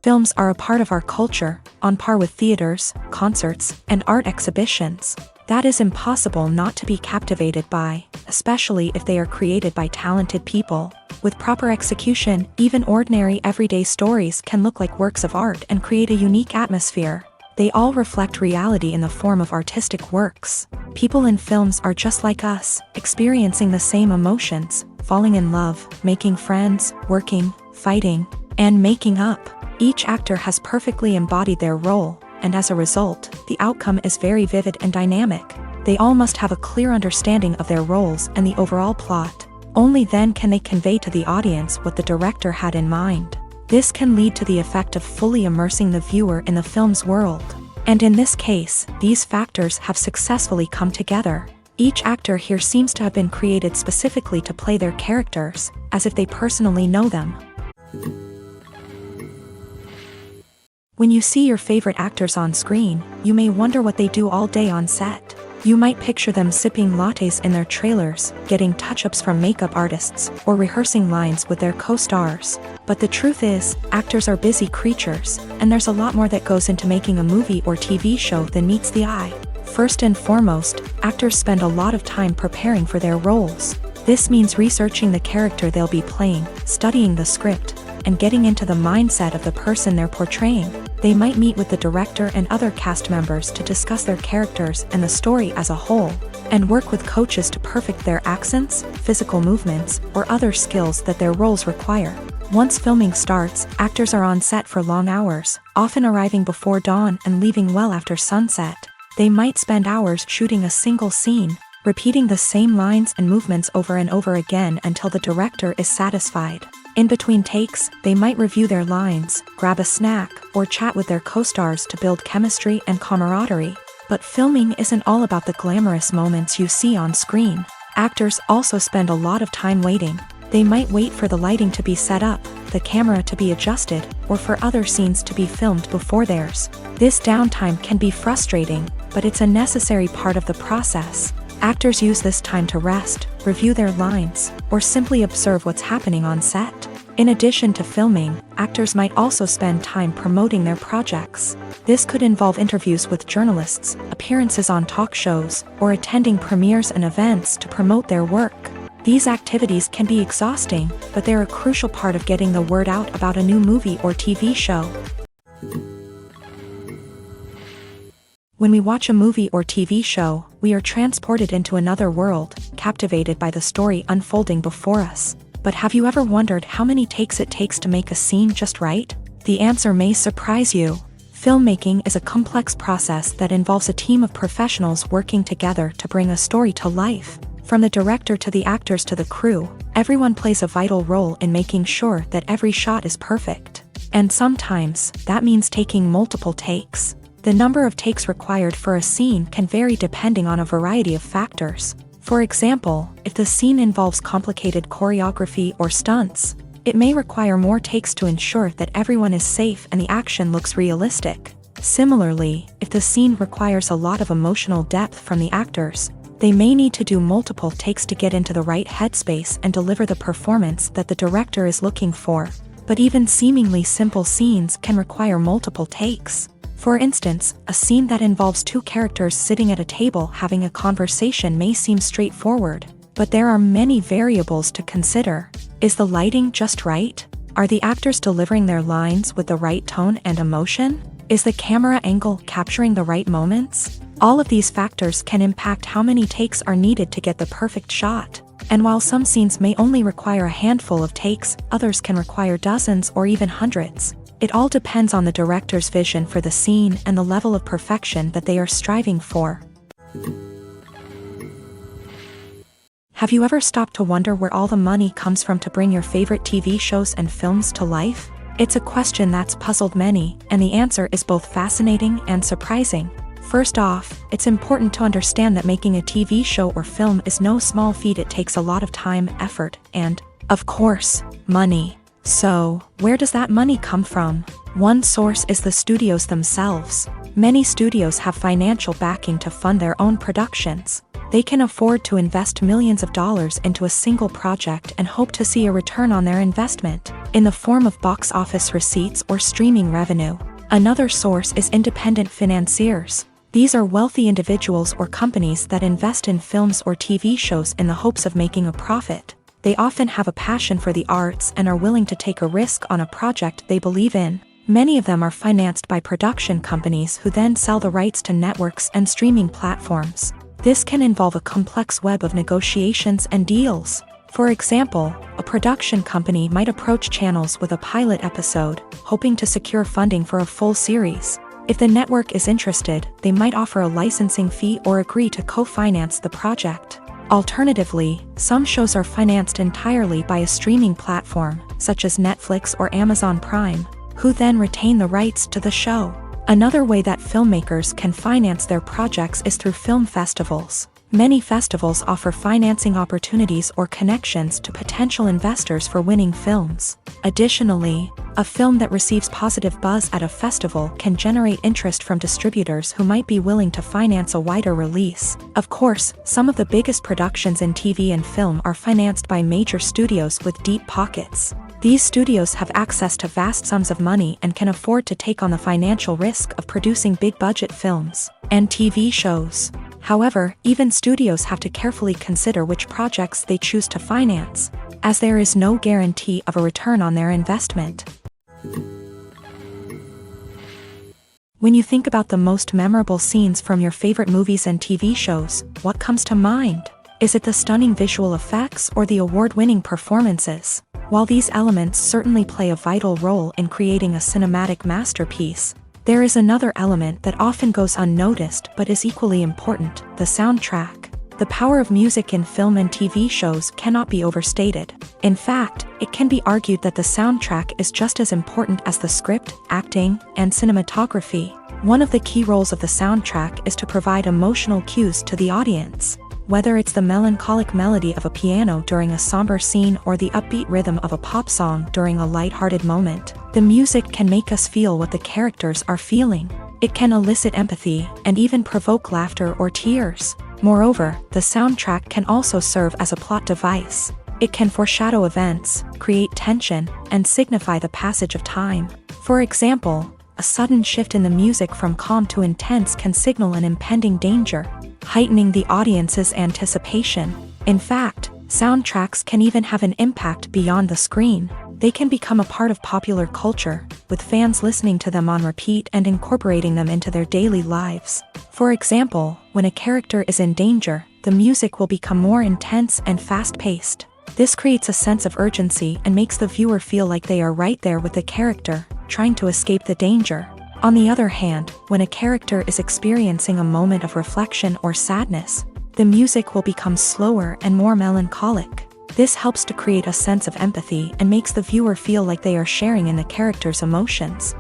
Films are a part of our culture, on par with theaters, concerts, and art exhibitions. That is impossible not to be captivated by, especially if they are created by talented people. With proper execution, even ordinary everyday stories can look like works of art and create a unique atmosphere. They all reflect reality in the form of artistic works. People in films are just like us, experiencing the same emotions, falling in love, making friends, working, fighting, and making up. Each actor has perfectly embodied their role, and as a result, the outcome is very vivid and dynamic. They all must have a clear understanding of their roles and the overall plot. Only then can they convey to the audience what the director had in mind. This can lead to the effect of fully immersing the viewer in the film's world. And in this case, these factors have successfully come together. Each actor here seems to have been created specifically to play their characters, as if they personally know them. When you see your favorite actors on screen, you may wonder what they do all day on set. You might picture them sipping lattes in their trailers, getting touch-ups from makeup artists, or rehearsing lines with their co-stars. But the truth is, actors are busy creatures, and there's a lot more that goes into making a movie or TV show than meets the eye. First and foremost, actors spend a lot of time preparing for their roles. This means researching the character they'll be playing, studying the script, and getting into the mindset of the person they're portraying. They might meet with the director and other cast members to discuss their characters and the story as a whole, and work with coaches to perfect their accents, physical movements, or other skills that their roles require. Once filming starts, actors are on set for long hours, often arriving before dawn and leaving well after sunset. They might spend hours shooting a single scene, repeating the same lines and movements over and over again until the director is satisfied. In between takes, they might review their lines, grab a snack, or chat with their co-stars to build chemistry and camaraderie. But filming isn't all about the glamorous moments you see on screen. Actors also spend a lot of time waiting. They might wait for the lighting to be set up, the camera to be adjusted, or for other scenes to be filmed before theirs. This downtime can be frustrating, but it's a necessary part of the process. Actors use this time to rest, review their lines, or simply observe what's happening on set. In addition to filming, actors might also spend time promoting their projects. This could involve interviews with journalists, appearances on talk shows, or attending premieres and events to promote their work. These activities can be exhausting, but they're a crucial part of getting the word out about a new movie or TV show. When we watch a movie or TV show, we are transported into another world, captivated by the story unfolding before us. But have you ever wondered how many takes it takes to make a scene just right? The answer may surprise you. Filmmaking is a complex process that involves a team of professionals working together to bring a story to life. From the director to the actors to the crew, everyone plays a vital role in making sure that every shot is perfect. And sometimes, that means taking multiple takes. The number of takes required for a scene can vary depending on a variety of factors. For example, if the scene involves complicated choreography or stunts, it may require more takes to ensure that everyone is safe and the action looks realistic. Similarly, if the scene requires a lot of emotional depth from the actors, they may need to do multiple takes to get into the right headspace and deliver the performance that the director is looking for. But even seemingly simple scenes can require multiple takes. For instance, a scene that involves two characters sitting at a table having a conversation may seem straightforward, but there are many variables to consider. Is the lighting just right? Are the actors delivering their lines with the right tone and emotion? Is the camera angle capturing the right moments? All of these factors can impact how many takes are needed to get the perfect shot. And while some scenes may only require a handful of takes, others can require dozens or even hundreds. It all depends on the director's vision for the scene and the level of perfection that they are striving for. Have you ever stopped to wonder where all the money comes from to bring your favorite TV shows and films to life? It's a question that's puzzled many, and the answer is both fascinating and surprising. First off, it's important to understand that making a TV show or film is no small feat. It takes a lot of time, effort, and, of course, money. So, where does that money come from? One source is the studios themselves. Many studios have financial backing to fund their own productions. They can afford to invest millions of dollars into a single project and hope to see a return on their investment. in the form of box office receipts or streaming revenue. Another source is independent financiers. These are wealthy individuals or companies that invest in films or TV shows in the hopes of making a profit. They often have a passion for the arts and are willing to take a risk on a project they believe in. Many of them are financed by production companies who then sell the rights to networks and streaming platforms. This can involve a complex web of negotiations and deals. For example, a production company might approach channels with a pilot episode, hoping to secure funding for a full series. If the network is interested, they might offer a licensing fee or agree to co-finance the project. Alternatively, some shows are financed entirely by a streaming platform, such as Netflix or Amazon Prime, who then retain the rights to the show. Another way that filmmakers can finance their projects is through film festivals. Many festivals offer financing opportunities or connections to potential investors for winning films. Additionally, a film that receives positive buzz at a festival can generate interest from distributors who might be willing to finance a wider release. Of course, some of the biggest productions in TV and film are financed by major studios with deep pockets. These studios have access to vast sums of money and can afford to take on the financial risk of producing big-budget films and TV shows. However, even studios have to carefully consider which projects they choose to finance, as there is no guarantee of a return on their investment. When you think about the most memorable scenes from your favorite movies and TV shows, what comes to mind? Is it the stunning visual effects or the award-winning performances? While these elements certainly play a vital role in creating a cinematic masterpiece, there is another element that often goes unnoticed but is equally important: the soundtrack. The power of music in film and TV shows cannot be overstated. In fact, it can be argued that the soundtrack is just as important as the script, acting, and cinematography. One of the key roles of the soundtrack is to provide emotional cues to the audience. Whether it's the melancholic melody of a piano during a somber scene or the upbeat rhythm of a pop song during a light-hearted moment, the music can make us feel what the characters are feeling. It can elicit empathy and even provoke laughter or tears. Moreover, the soundtrack can also serve as a plot device. It can foreshadow events, create tension, and signify the passage of time. For example, a sudden shift in the music from calm to intense can signal an impending danger, heightening the audience's anticipation. In fact, soundtracks can even have an impact beyond the screen. They can become a part of popular culture, with fans listening to them on repeat and incorporating them into their daily lives. For example, when a character is in danger, the music will become more intense and fast-paced. This creates a sense of urgency and makes the viewer feel like they are right there with the character, trying to escape the danger. On the other hand, when a character is experiencing a moment of reflection or sadness, the music will become slower and more melancholic. This helps to create a sense of empathy and makes the viewer feel like they are sharing in the character's emotions.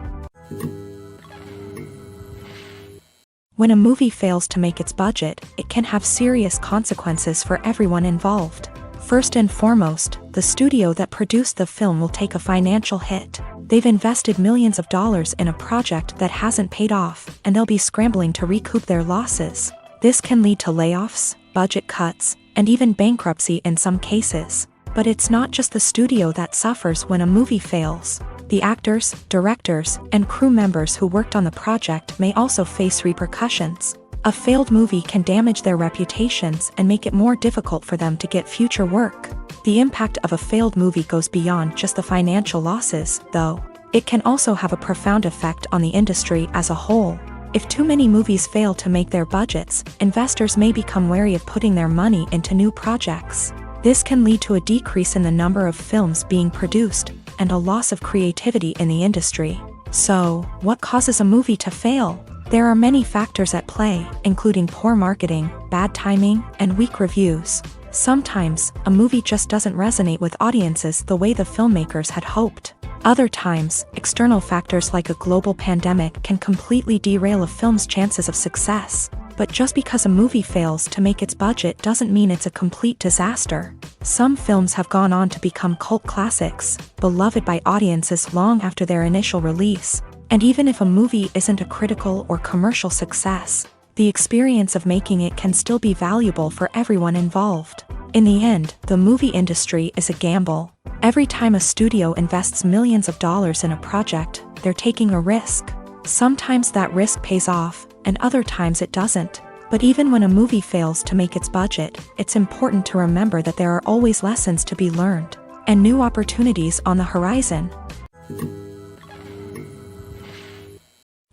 When a movie fails to make its budget, it can have serious consequences for everyone involved. First and foremost, the studio that produced the film will take a financial hit. They've invested millions of dollars in a project that hasn't paid off, and they'll be scrambling to recoup their losses. This can lead to layoffs, budget cuts, and even bankruptcy in some cases. But it's not just the studio that suffers when a movie fails. The actors, directors, and crew members who worked on the project may also face repercussions. A failed movie can damage their reputations and make it more difficult for them to get future work. The impact of a failed movie goes beyond just the financial losses, though. It can also have a profound effect on the industry as a whole. If too many movies fail to make their budgets, investors may become wary of putting their money into new projects. This can lead to a decrease in the number of films being produced, and a loss of creativity in the industry. So, what causes a movie to fail? There are many factors at play, including poor marketing, bad timing, and weak reviews. Sometimes, a movie just doesn't resonate with audiences the way the filmmakers had hoped. Other times, external factors like a global pandemic can completely derail a film's chances of success. But just because a movie fails to make its budget doesn't mean it's a complete disaster. Some films have gone on to become cult classics, beloved by audiences long after their initial release. And even if a movie isn't a critical or commercial success, the experience of making it can still be valuable for everyone involved. In the end, the movie industry is a gamble. Every time a studio invests millions of dollars in a project, they're taking a risk. Sometimes that risk pays off, and other times it doesn't. But even when a movie fails to make its budget, it's important to remember that there are always lessons to be learned, and new opportunities on the horizon.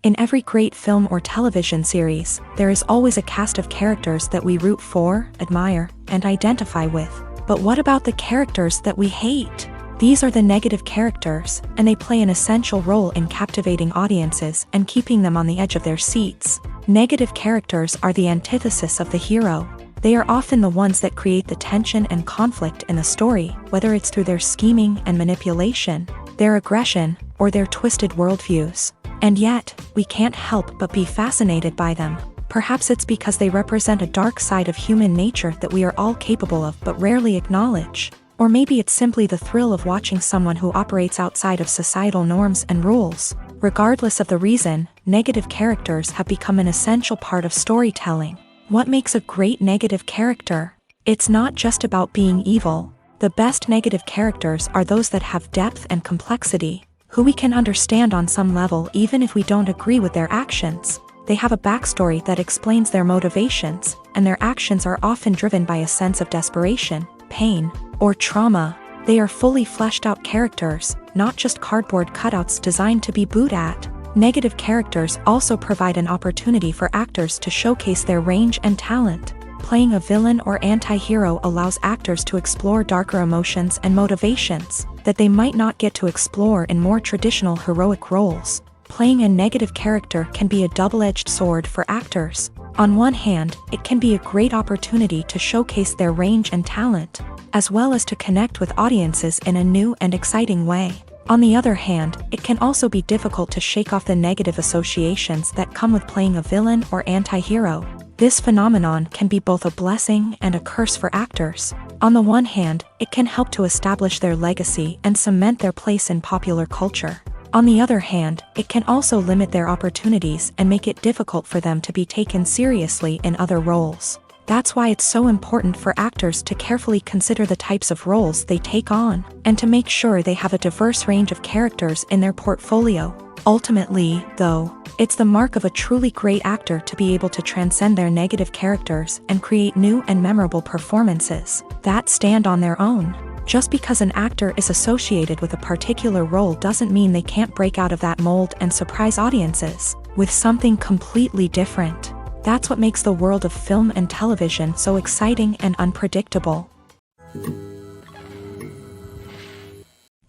In every great film or television series, there is always a cast of characters that we root for, admire, and identify with. But what about the characters that we hate? These are the negative characters, and they play an essential role in captivating audiences and keeping them on the edge of their seats. Negative characters are the antithesis of the hero. They are often the ones that create the tension and conflict in the story, whether it's through their scheming and manipulation, their aggression, or their twisted worldviews. And yet, we can't help but be fascinated by them. Perhaps it's because they represent a dark side of human nature that we are all capable of but rarely acknowledge. Or maybe it's simply the thrill of watching someone who operates outside of societal norms and rules. Regardless of the reason, negative characters have become an essential part of storytelling. What makes a great negative character? It's not just about being evil. The best negative characters are those that have depth and complexity, who we can understand on some level even if we don't agree with their actions. They have a backstory that explains their motivations, and their actions are often driven by a sense of desperation, pain, or trauma. They are fully fleshed out characters, not just cardboard cutouts designed to be booed at. Negative characters also provide an opportunity for actors to showcase their range and talent. Playing a villain or anti-hero allows actors to explore darker emotions and motivations that they might not get to explore in more traditional heroic roles. Playing a negative character can be a double-edged sword for actors. On one hand, it can be a great opportunity to showcase their range and talent, as well as to connect with audiences in a new and exciting way. On the other hand, it can also be difficult to shake off the negative associations that come with playing a villain or anti-hero. This phenomenon can be both a blessing and a curse for actors. On the one hand, it can help to establish their legacy and cement their place in popular culture. On the other hand, it can also limit their opportunities and make it difficult for them to be taken seriously in other roles. That's why it's so important for actors to carefully consider the types of roles they take on, and to make sure they have a diverse range of characters in their portfolio. Ultimately, though, it's the mark of a truly great actor to be able to transcend their negative characters and create new and memorable performances that stand on their own. Just because an actor is associated with a particular role doesn't mean they can't break out of that mold and surprise audiences with something completely different. That's what makes the world of film and television so exciting and unpredictable.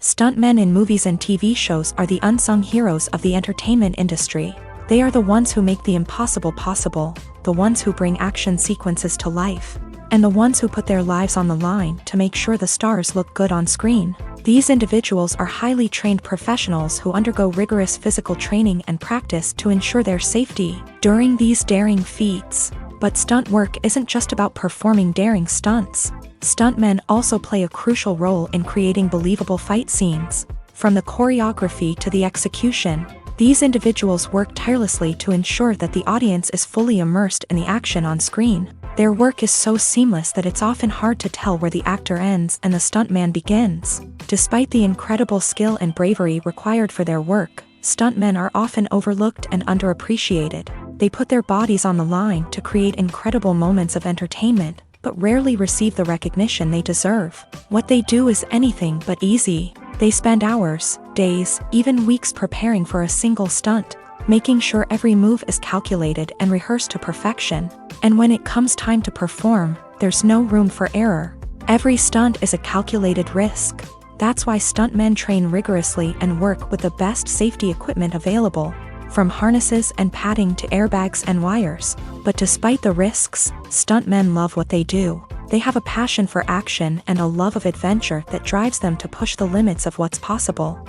Stuntmen in movies and TV shows are the unsung heroes of the entertainment industry. They are the ones who make the impossible possible, the ones who bring action sequences to life, and the ones who put their lives on the line to make sure the stars look good on screen. These individuals are highly trained professionals who undergo rigorous physical training and practice to ensure their safety during these daring feats. But stunt work isn't just about performing daring stunts. Stuntmen also play a crucial role in creating believable fight scenes. From the choreography to the execution, these individuals work tirelessly to ensure that the audience is fully immersed in the action on screen. Their work is so seamless that it's often hard to tell where the actor ends and the stuntman begins. Despite the incredible skill and bravery required for their work, stuntmen are often overlooked and underappreciated. They put their bodies on the line to create incredible moments of entertainment, but rarely receive the recognition they deserve. What they do is anything but easy. They spend hours, days, even weeks preparing for a single stunt, making sure every move is calculated and rehearsed to perfection. And when it comes time to perform, there's no room for error. Every stunt is a calculated risk. That's why stuntmen train rigorously and work with the best safety equipment available, from harnesses and padding to airbags and wires. But despite the risks, stuntmen love what they do. They have a passion for action and a love of adventure that drives them to push the limits of what's possible.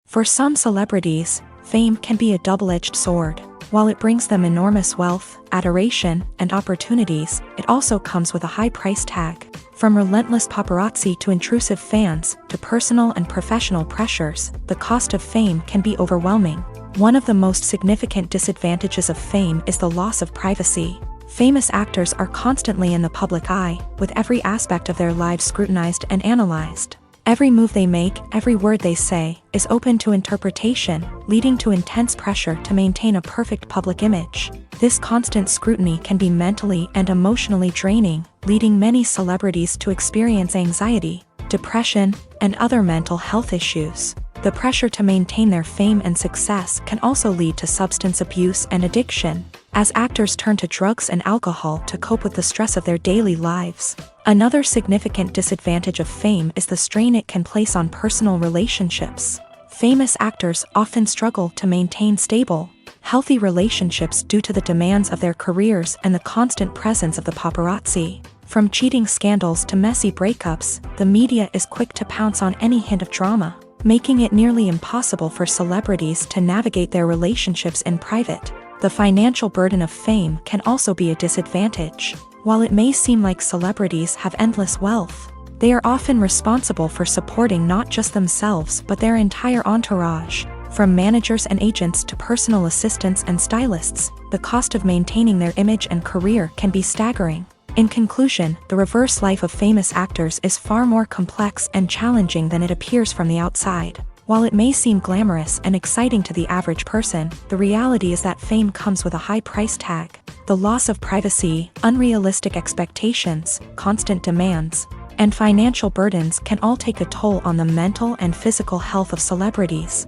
For some celebrities, fame can be a double-edged sword. While it brings them enormous wealth, adoration, and opportunities, it also comes with a high price tag. From relentless paparazzi to intrusive fans, to personal and professional pressures, the cost of fame can be overwhelming. One of the most significant disadvantages of fame is the loss of privacy. Famous actors are constantly in the public eye, with every aspect of their lives scrutinized and analyzed. Every move they make, every word they say, is open to interpretation, leading to intense pressure to maintain a perfect public image. This constant scrutiny can be mentally and emotionally draining, leading many celebrities to experience anxiety, depression, and other mental health issues. The pressure to maintain their fame and success can also lead to substance abuse and addiction, as actors turn to drugs and alcohol to cope with the stress of their daily lives. Another significant disadvantage of fame is the strain it can place on personal relationships. Famous actors often struggle to maintain stable, healthy relationships due to the demands of their careers and the constant presence of the paparazzi. From cheating scandals to messy breakups, the media is quick to pounce on any hint of drama, making it nearly impossible for celebrities to navigate their relationships in private. The financial burden of fame can also be a disadvantage. While it may seem like celebrities have endless wealth, they are often responsible for supporting not just themselves but their entire entourage. From managers and agents to personal assistants and stylists, the cost of maintaining their image and career can be staggering. In conclusion, the reverse life of famous actors is far more complex and challenging than it appears from the outside. While it may seem glamorous and exciting to the average person, the reality is that fame comes with a high price tag. The loss of privacy, unrealistic expectations, constant demands, and financial burdens can all take a toll on the mental and physical health of celebrities.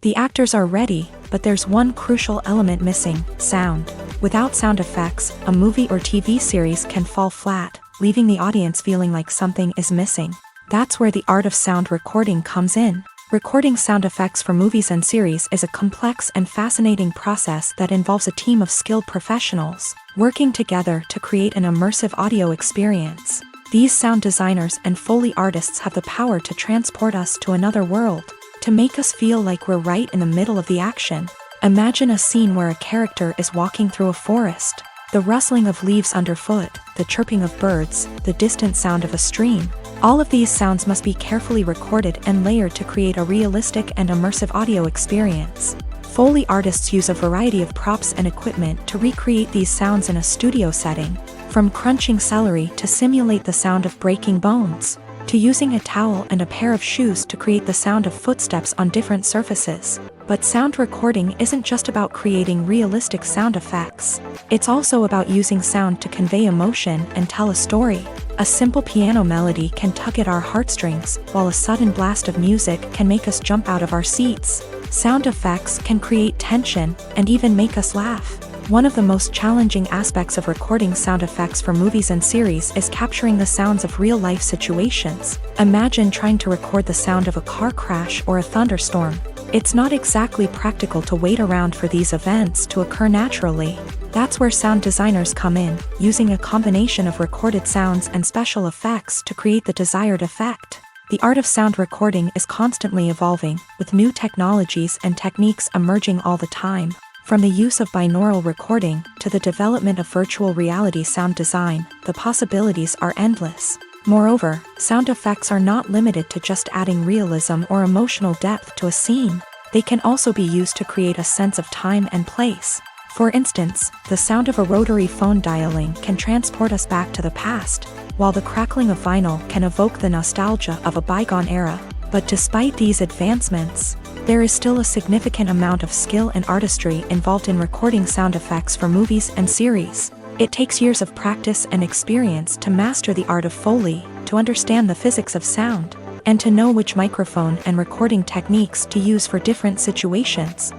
The actors are ready, but there's one crucial element missing: sound. Without sound effects, a movie or TV series can fall flat, leaving the audience feeling like something is missing. That's where the art of sound recording comes in. Recording sound effects for movies and series is a complex and fascinating process that involves a team of skilled professionals working together to create an immersive audio experience. These sound designers and Foley artists have the power to transport us to another world, to make us feel like we're right in the middle of the action. Imagine a scene where a character is walking through a forest. The rustling of leaves underfoot, the chirping of birds, the distant sound of a stream. All of these sounds must be carefully recorded and layered to create a realistic and immersive audio experience. Foley artists use a variety of props and equipment to recreate these sounds in a studio setting, from crunching celery to simulate the sound of breaking bones, to using a towel and a pair of shoes to create the sound of footsteps on different surfaces. But sound recording isn't just about creating realistic sound effects. It's also about using sound to convey emotion and tell a story. A simple piano melody can tug at our heartstrings, while a sudden blast of music can make us jump out of our seats. Sound effects can create tension and even make us laugh. One of the most challenging aspects of recording sound effects for movies and series is capturing the sounds of real-life situations. Imagine trying to record the sound of a car crash or a thunderstorm. It's not exactly practical to wait around for these events to occur naturally. That's where sound designers come in, using a combination of recorded sounds and special effects to create the desired effect. The art of sound recording is constantly evolving, with new technologies and techniques emerging all the time. From the use of binaural recording to the development of virtual reality sound design, the possibilities are endless. Moreover, sound effects are not limited to just adding realism or emotional depth to a scene. They can also be used to create a sense of time and place. For instance, the sound of a rotary phone dialing can transport us back to the past, while the crackling of vinyl can evoke the nostalgia of a bygone era. But despite these advancements, there is still a significant amount of skill and artistry involved in recording sound effects for movies and series. It takes years of practice and experience to master the art of Foley, to understand the physics of sound, and to know which microphone and recording techniques to use for different situations.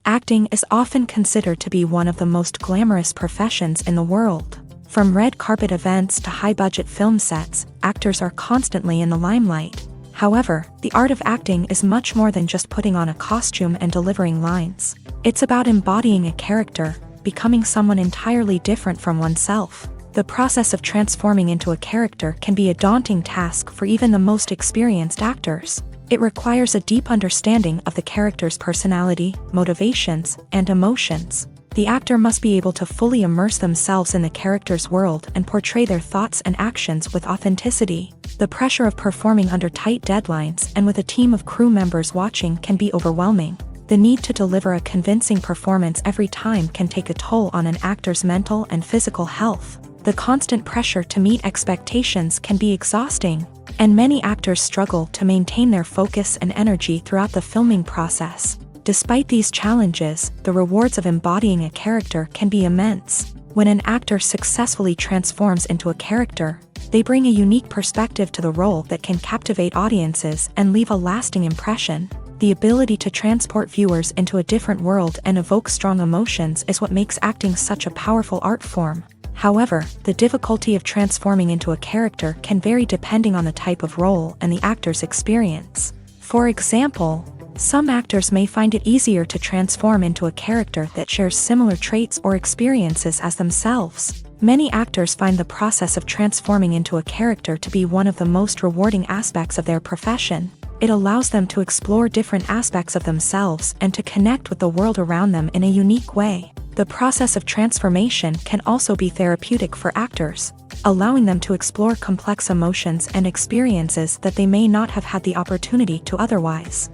Acting is often considered to be one of the most glamorous professions in the world. From red carpet events to high-budget film sets, actors are constantly in the limelight. However, the art of acting is much more than just putting on a costume and delivering lines. It's about embodying a character, becoming someone entirely different from oneself. The process of transforming into a character can be a daunting task for even the most experienced actors. It requires a deep understanding of the character's personality, motivations, and emotions. The actor must be able to fully immerse themselves in the character's world and portray their thoughts and actions with authenticity. The pressure of performing under tight deadlines and with a team of crew members watching can be overwhelming. The need to deliver a convincing performance every time can take a toll on an actor's mental and physical health. The constant pressure to meet expectations can be exhausting, and many actors struggle to maintain their focus and energy throughout the filming process. Despite these challenges, the rewards of embodying a character can be immense. When an actor successfully transforms into a character, they bring a unique perspective to the role that can captivate audiences and leave a lasting impression. The ability to transport viewers into a different world and evoke strong emotions is what makes acting such a powerful art form. However, the difficulty of transforming into a character can vary depending on the type of role and the actor's experience. For example, some actors may find it easier to transform into a character that shares similar traits or experiences as themselves. Many actors find the process of transforming into a character to be one of the most rewarding aspects of their profession. It allows them to explore different aspects of themselves and to connect with the world around them in a unique way. The process of transformation can also be therapeutic for actors, allowing them to explore complex emotions and experiences that they may not have had the opportunity to otherwise.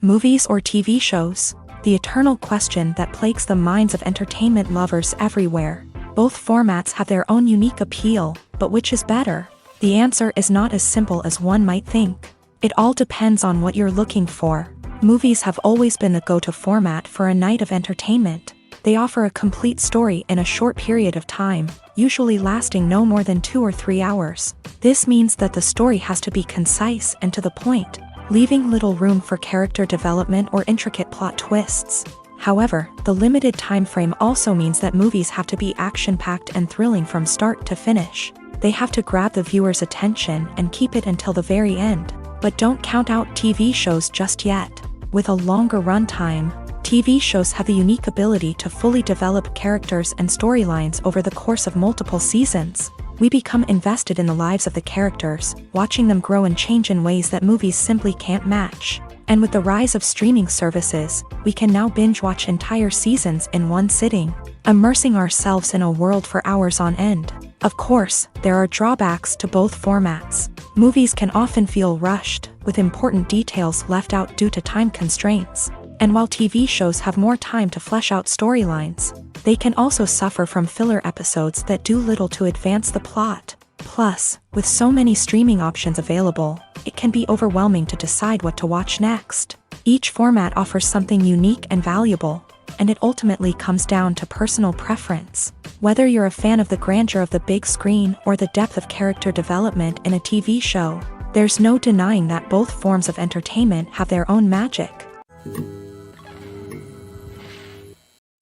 Movies or TV shows? The eternal question that plagues the minds of entertainment lovers everywhere. Both formats have their own unique appeal, but which is better? The answer is not as simple as one might think. It all depends on what you're looking for. Movies have always been the go-to format for a night of entertainment. They offer a complete story in a short period of time, usually lasting no more than 2 or 3 hours. This means that the story has to be concise and to the point, leaving little room for character development or intricate plot twists. However, the limited time frame also means that movies have to be action-packed and thrilling from start to finish. They have to grab the viewer's attention and keep it until the very end. But don't count out TV shows just yet. With a longer runtime, TV shows have the unique ability to fully develop characters and storylines over the course of multiple seasons. We become invested in the lives of the characters, watching them grow and change in ways that movies simply can't match. And with the rise of streaming services, we can now binge-watch entire seasons in one sitting, immersing ourselves in a world for hours on end. Of course, there are drawbacks to both formats. Movies can often feel rushed, with important details left out due to time constraints. And while TV shows have more time to flesh out storylines, they can also suffer from filler episodes that do little to advance the plot. Plus, with so many streaming options available, it can be overwhelming to decide what to watch next. Each format offers something unique and valuable, and it ultimately comes down to personal preference. Whether you're a fan of the grandeur of the big screen or the depth of character development in a TV show, there's no denying that both forms of entertainment have their own magic.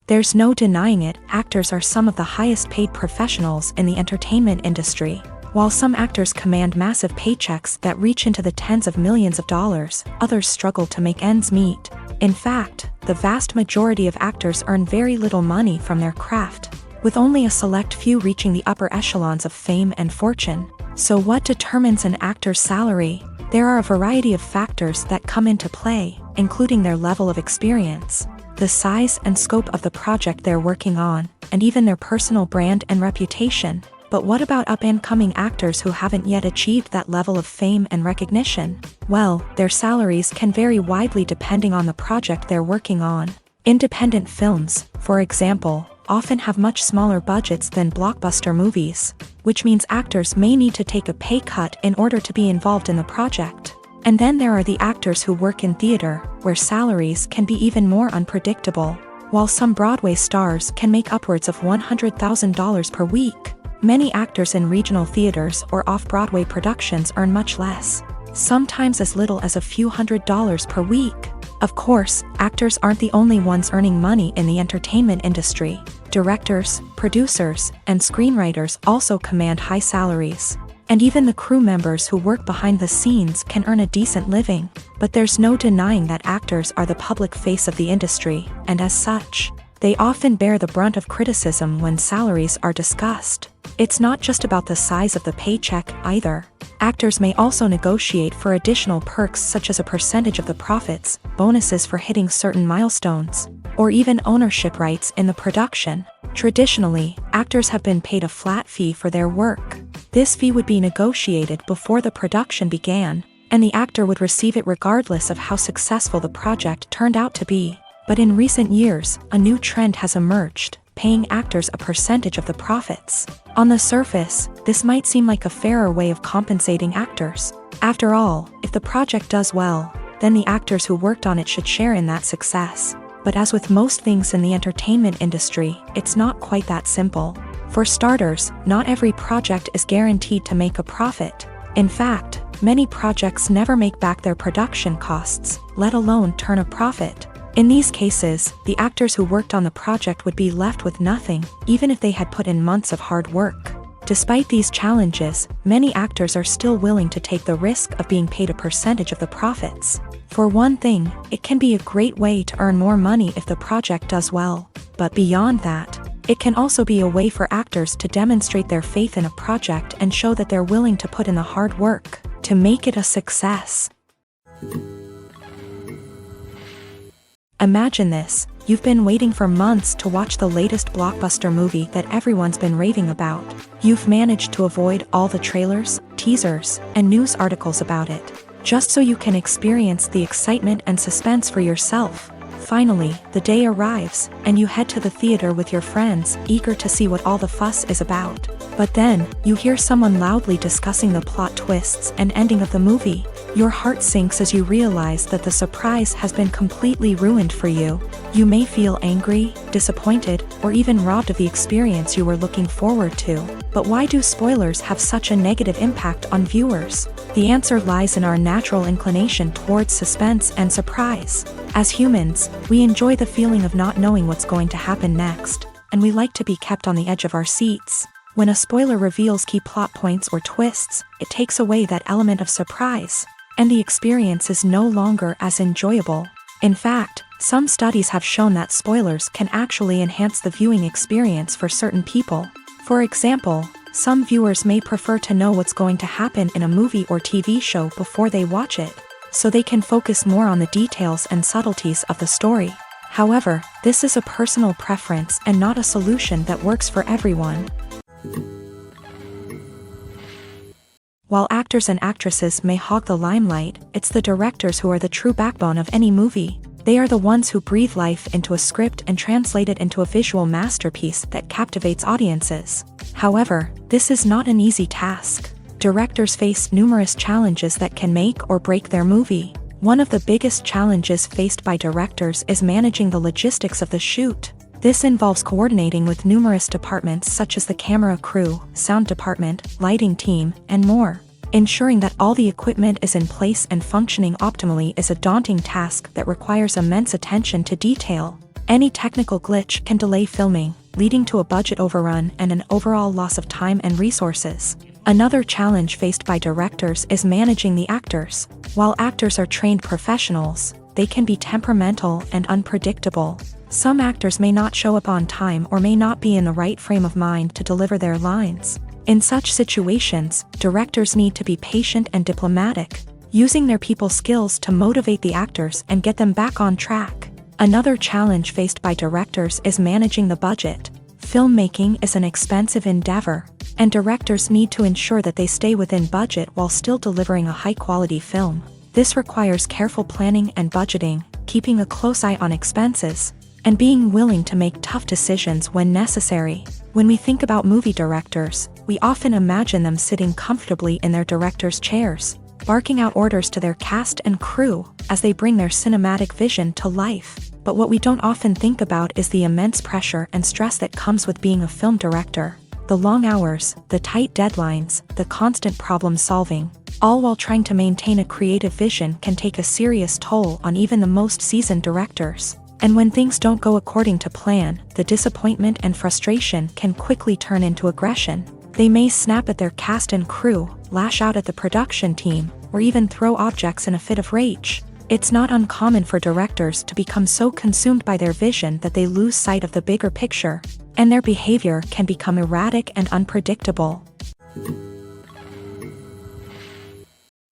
There's no denying it, actors are some of the highest paid professionals in the entertainment industry. While some actors command massive paychecks that reach into the tens of millions of dollars, others struggle to make ends meet. In fact, the vast majority of actors earn very little money from their craft, with only a select few reaching the upper echelons of fame and fortune. So what determines an actor's salary? There are a variety of factors that come into play, including their level of experience, the size and scope of the project they're working on, and even their personal brand and reputation. But what about up-and-coming actors who haven't yet achieved that level of fame and recognition? Well, their salaries can vary widely depending on the project they're working on. Independent films, for example, often have much smaller budgets than blockbuster movies, which means actors may need to take a pay cut in order to be involved in the project. And then there are the actors who work in theater, where salaries can be even more unpredictable. While some Broadway stars can make upwards of $100,000 per week, many actors in regional theaters or off-Broadway productions earn much less, sometimes as little as a few $100s per week. Of course, actors aren't the only ones earning money in the entertainment industry. Directors, producers, and screenwriters also command high salaries. And even the crew members who work behind the scenes can earn a decent living. But there's no denying that actors are the public face of the industry, and as such, They often bear the brunt of criticism when salaries are discussed. It's not just about the size of the paycheck, either. Actors may also negotiate for additional perks such as a percentage of the profits, bonuses for hitting certain milestones, or even ownership rights in the production. Traditionally, actors have been paid a flat fee for their work. This fee would be negotiated before the production began, and the actor would receive it regardless of how successful the project turned out to be. But in recent years, a new trend has emerged, paying actors a percentage of the profits. On the surface, this might seem like a fairer way of compensating actors. After all, if the project does well, then the actors who worked on it should share in that success. But as with most things in the entertainment industry, it's not quite that simple. For starters, not every project is guaranteed to make a profit. In fact, many projects never make back their production costs, let alone turn a profit. In these cases, the actors who worked on the project would be left with nothing, even if they had put in months of hard work. Despite these challenges, many actors are still willing to take the risk of being paid a percentage of the profits. For one thing, it can be a great way to earn more money if the project does well. But beyond that, it can also be a way for actors to demonstrate their faith in a project and show that they're willing to put in the hard work to make it a success. Imagine this: you've been waiting for months to watch the latest blockbuster movie that everyone's been raving about. You've managed to avoid all the trailers, teasers, and news articles about it, just so you can experience the excitement and suspense for yourself. Finally, the day arrives, and you head to the theater with your friends, eager to see what all the fuss is about. But then, you hear someone loudly discussing the plot twists and ending of the movie. Your heart sinks as you realize that the surprise has been completely ruined for you. You may feel angry, disappointed, or even robbed of the experience you were looking forward to. But why do spoilers have such a negative impact on viewers? The answer lies in our natural inclination towards suspense and surprise. As humans, we enjoy the feeling of not knowing what's going to happen next, and we like to be kept on the edge of our seats. When a spoiler reveals key plot points or twists, it takes away that element of surprise, and the experience is no longer as enjoyable. In fact, some studies have shown that spoilers can actually enhance the viewing experience for certain people. For example, some viewers may prefer to know what's going to happen in a movie or TV show before they watch it, so they can focus more on the details and subtleties of the story. However, this is a personal preference and not a solution that works for everyone. While actors and actresses may hog the limelight, it's the directors who are the true backbone of any movie. They are the ones who breathe life into a script and translate it into a visual masterpiece that captivates audiences. However, this is not an easy task. Directors face numerous challenges that can make or break their movie. One of the biggest challenges faced by directors is managing the logistics of the shoot. This involves coordinating with numerous departments such as the camera crew, sound department, lighting team, and more. Ensuring that all the equipment is in place and functioning optimally is a daunting task that requires immense attention to detail. Any technical glitch can delay filming, leading to a budget overrun and an overall loss of time and resources. Another challenge faced by directors is managing the actors. While actors are trained professionals, they can be temperamental and unpredictable. Some actors may not show up on time or may not be in the right frame of mind to deliver their lines. In such situations, directors need to be patient and diplomatic, using their people skills to motivate the actors and get them back on track. Another challenge faced by directors is managing the budget. Filmmaking is an expensive endeavor, and directors need to ensure that they stay within budget while still delivering a high-quality film. This requires careful planning and budgeting, keeping a close eye on expenses, and being willing to make tough decisions when necessary. When we think about movie directors, we often imagine them sitting comfortably in their director's chairs, barking out orders to their cast and crew as they bring their cinematic vision to life. But what we don't often think about is the immense pressure and stress that comes with being a film director. The long hours, the tight deadlines, the constant problem solving, all while trying to maintain a creative vision can take a serious toll on even the most seasoned directors. And when things don't go according to plan, the disappointment and frustration can quickly turn into aggression. They may snap at their cast and crew, lash out at the production team, or even throw objects in a fit of rage. It's not uncommon for directors to become so consumed by their vision that they lose sight of the bigger picture, and their behavior can become erratic and unpredictable.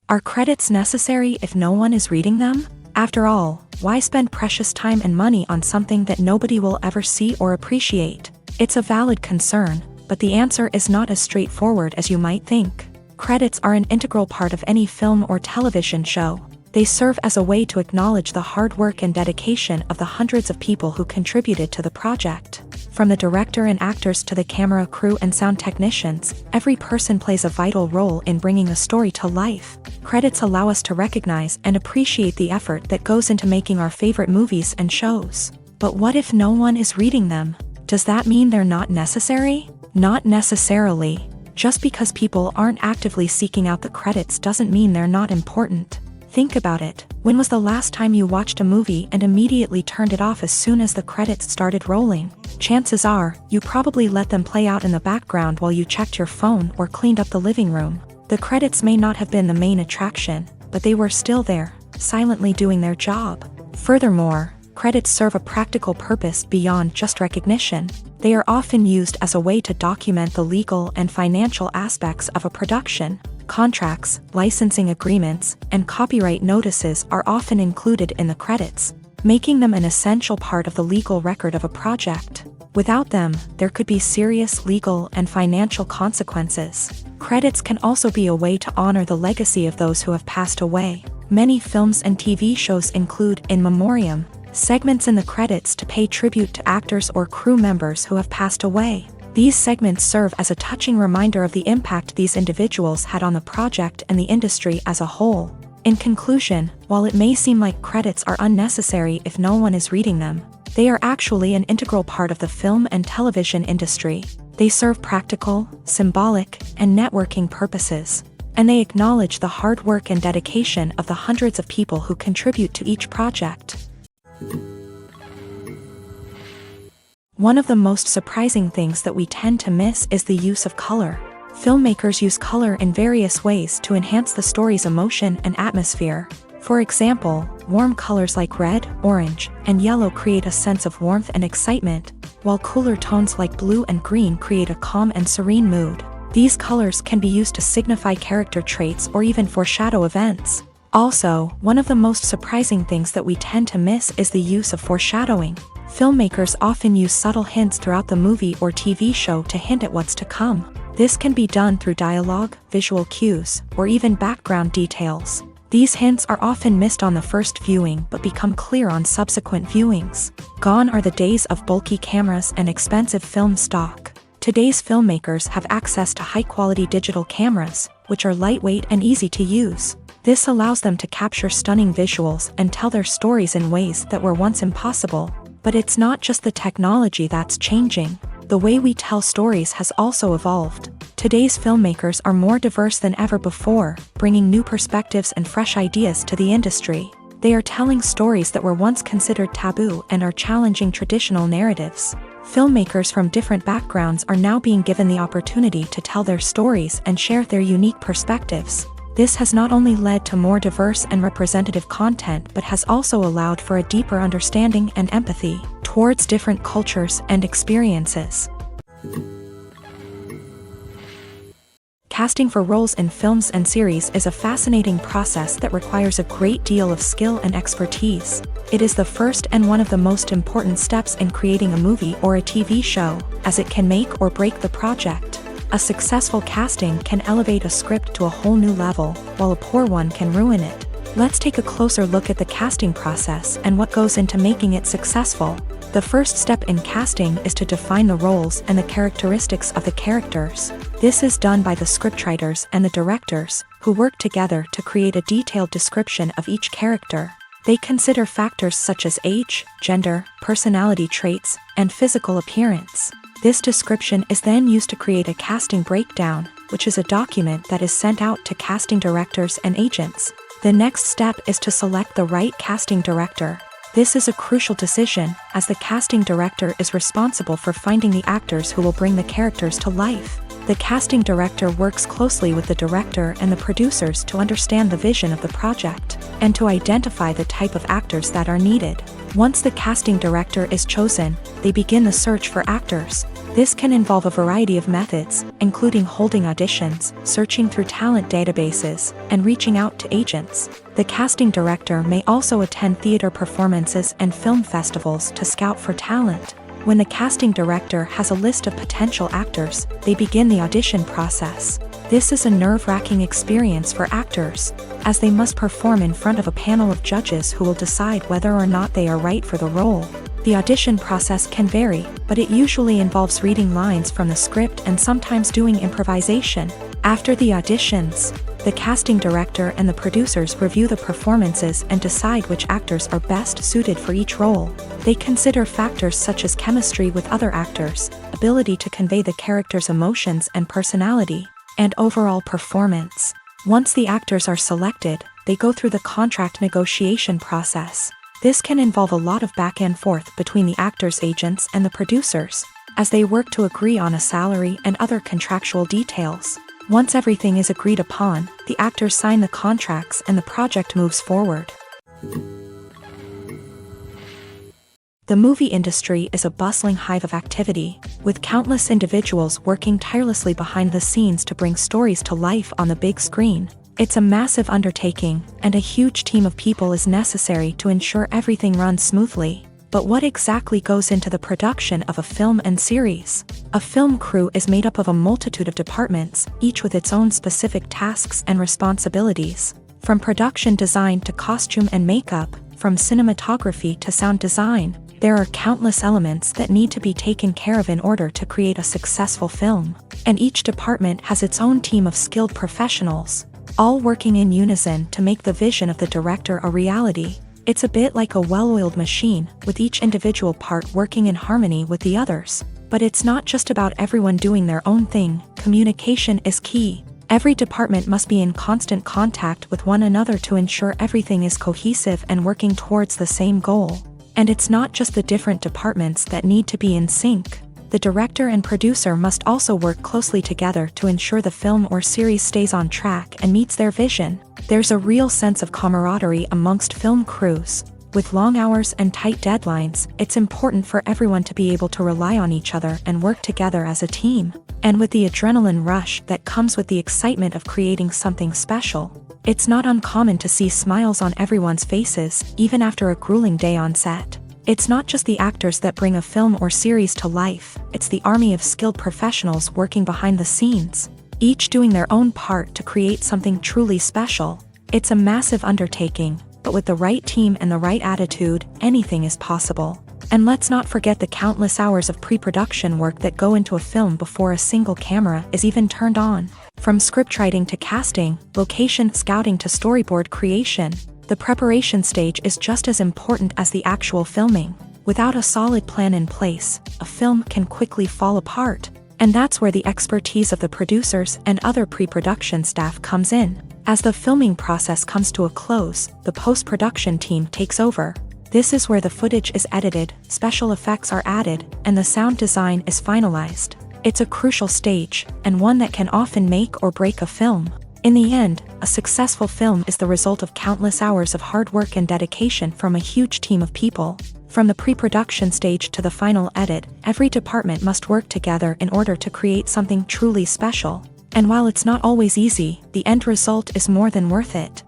Are credits necessary if no one is reading them? After all, why spend precious time and money on something that nobody will ever see or appreciate? It's a valid concern, but the answer is not as straightforward as you might think. Credits are an integral part of any film or television show. They serve as a way to acknowledge the hard work and dedication of the hundreds of people who contributed to the project. From the director and actors to the camera crew and sound technicians, every person plays a vital role in bringing a story to life. Credits allow us to recognize and appreciate the effort that goes into making our favorite movies and shows. But what if no one is reading them? Does that mean they're not necessary? Not necessarily. Just because people aren't actively seeking out the credits doesn't mean they're not important. Think about it. When was the last time you watched a movie and immediately turned it off as soon as the credits started rolling? Chances are, you probably let them play out in the background while you checked your phone or cleaned up the living room. The credits may not have been the main attraction, but they were still there, silently doing their job. Furthermore, credits serve a practical purpose beyond just recognition. They are often used as a way to document the legal and financial aspects of a production. Contracts, licensing agreements, and copyright notices are often included in the credits, making them an essential part of the legal record of a project. Without them, there could be serious legal and financial consequences. Credits can also be a way to honor the legacy of those who have passed away. Many films and TV shows include in memoriam segments in the credits to pay tribute to actors or crew members who have passed away. These segments serve as a touching reminder of the impact these individuals had on the project and the industry as a whole. In conclusion, while it may seem like credits are unnecessary if no one is reading them, they are actually an integral part of the film and television industry. They serve practical, symbolic, and networking purposes, and they acknowledge the hard work and dedication of the hundreds of people who contribute to each project. One of the most surprising things that we tend to miss is the use of color. Filmmakers use color in various ways to enhance the story's emotion and atmosphere. For example, warm colors like red, orange, and yellow create a sense of warmth and excitement, while cooler tones like blue and green create a calm and serene mood. These colors can be used to signify character traits or even foreshadow events. Also, one of the most surprising things that we tend to miss is the use of foreshadowing. Filmmakers often use subtle hints throughout the movie or TV show to hint at what's to come. This can be done through dialogue, visual cues, or even background details. These hints are often missed on the first viewing but become clear on subsequent viewings. Gone are the days of bulky cameras and expensive film stock. Today's filmmakers have access to high-quality digital cameras, which are lightweight and easy to use. This allows them to capture stunning visuals and tell their stories in ways that were once impossible. But it's not just the technology that's changing. The way we tell stories has also evolved. Today's filmmakers are more diverse than ever before, bringing new perspectives and fresh ideas to the industry. They are telling stories that were once considered taboo and are challenging traditional narratives. Filmmakers from different backgrounds are now being given the opportunity to tell their stories and share their unique perspectives. This has not only led to more diverse and representative content but has also allowed for a deeper understanding and empathy towards different cultures and experiences. Casting for roles in films and series is a fascinating process that requires a great deal of skill and expertise. It is the first and one of the most important steps in creating a movie or a TV show, as it can make or break the project. A successful casting can elevate a script to a whole new level, while a poor one can ruin it. Let's take a closer look at the casting process and what goes into making it successful. The first step in casting is to define the roles and the characteristics of the characters. This is done by the scriptwriters and the directors, who work together to create a detailed description of each character. They consider factors such as age, gender, personality traits, and physical appearance. This description is then used to create a casting breakdown, which is a document that is sent out to casting directors and agents. The next step is to select the right casting director. This is a crucial decision, as the casting director is responsible for finding the actors who will bring the characters to life. The casting director works closely with the director and the producers to understand the vision of the project, and to identify the type of actors that are needed. Once the casting director is chosen, they begin the search for actors. This can involve a variety of methods, including holding auditions, searching through talent databases, and reaching out to agents. The casting director may also attend theater performances and film festivals to scout for talent. When the casting director has a list of potential actors, they begin the audition process. This is a nerve-wracking experience for actors, as they must perform in front of a panel of judges who will decide whether or not they are right for the role. The audition process can vary, but it usually involves reading lines from the script and sometimes doing improvisation. After the auditions, the casting director and the producers review the performances and decide which actors are best suited for each role. They consider factors such as chemistry with other actors, ability to convey the character's emotions and personality, and overall performance. Once the actors are selected, they go through the contract negotiation process. This can involve a lot of back and forth between the actors' agents and the producers, as they work to agree on a salary and other contractual details. Once everything is agreed upon, the actors sign the contracts and the project moves forward. The movie industry is a bustling hive of activity, with countless individuals working tirelessly behind the scenes to bring stories to life on the big screen. It's a massive undertaking, and a huge team of people is necessary to ensure everything runs smoothly. But what exactly goes into the production of a film and series? A film crew is made up of a multitude of departments, each with its own specific tasks and responsibilities. From production design to costume and makeup, from cinematography to sound design, there are countless elements that need to be taken care of in order to create a successful film. And each department has its own team of skilled professionals, all working in unison to make the vision of the director a reality. It's a bit like a well-oiled machine, with each individual part working in harmony with the others. But it's not just about everyone doing their own thing. Communication is key. Every department must be in constant contact with one another to ensure everything is cohesive and working towards the same goal. And it's not just the different departments that need to be in sync. The director and producer must also work closely together to ensure the film or series stays on track and meets their vision. There's a real sense of camaraderie amongst film crews. With long hours and tight deadlines, it's important for everyone to be able to rely on each other and work together as a team. And with the adrenaline rush that comes with the excitement of creating something special, it's not uncommon to see smiles on everyone's faces, even after a grueling day on set. It's not just the actors that bring a film or series to life, it's the army of skilled professionals working behind the scenes, each doing their own part to create something truly special. It's a massive undertaking, but with the right team and the right attitude, anything is possible. And let's not forget the countless hours of pre-production work that go into a film before a single camera is even turned on. From scriptwriting to casting, location scouting to storyboard creation, the preparation stage is just as important as the actual filming. Without a solid plan in place, a film can quickly fall apart. And that's where the expertise of the producers and other pre-production staff comes in. As the filming process comes to a close, the post-production team takes over. This is where the footage is edited, special effects are added, and the sound design is finalized. It's a crucial stage, and one that can often make or break a film. In the end, a successful film is the result of countless hours of hard work and dedication from a huge team of people. From the pre-production stage to the final edit, every department must work together in order to create something truly special. And while it's not always easy, the end result is more than worth it.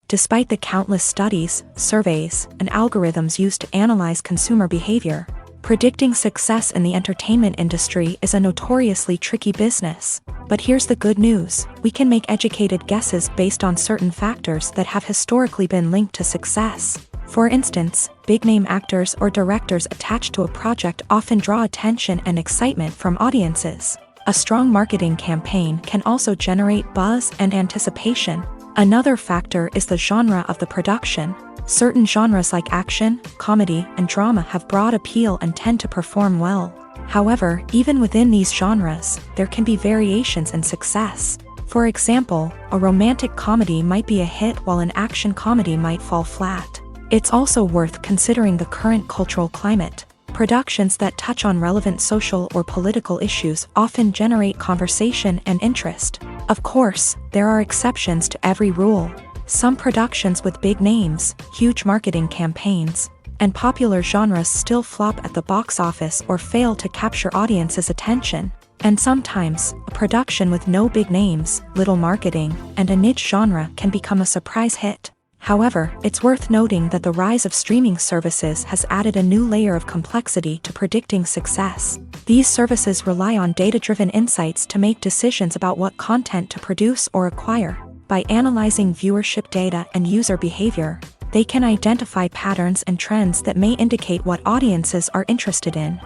Despite the countless studies, surveys, and algorithms used to analyze consumer behavior, predicting success in the entertainment industry is a notoriously tricky business. But here's the good news: we can make educated guesses based on certain factors that have historically been linked to success. For instance, big-name actors or directors attached to a project often draw attention and excitement from audiences. A strong marketing campaign can also generate buzz and anticipation. Another factor is the genre of the production. Certain genres like action, comedy, and drama have broad appeal and tend to perform well. However, even within these genres, there can be variations in success. For example, a romantic comedy might be a hit while an action comedy might fall flat. It's also worth considering the current cultural climate. Productions that touch on relevant social or political issues often generate conversation and interest. Of course, there are exceptions to every rule. Some productions with big names, huge marketing campaigns, and popular genres still flop at the box office or fail to capture audiences' attention. And sometimes, a production with no big names, little marketing, and a niche genre can become a surprise hit. However, it's worth noting that the rise of streaming services has added a new layer of complexity to predicting success. These services rely on data-driven insights to make decisions about what content to produce or acquire. By analyzing viewership data and user behavior, they can identify patterns and trends that may indicate what audiences are interested in.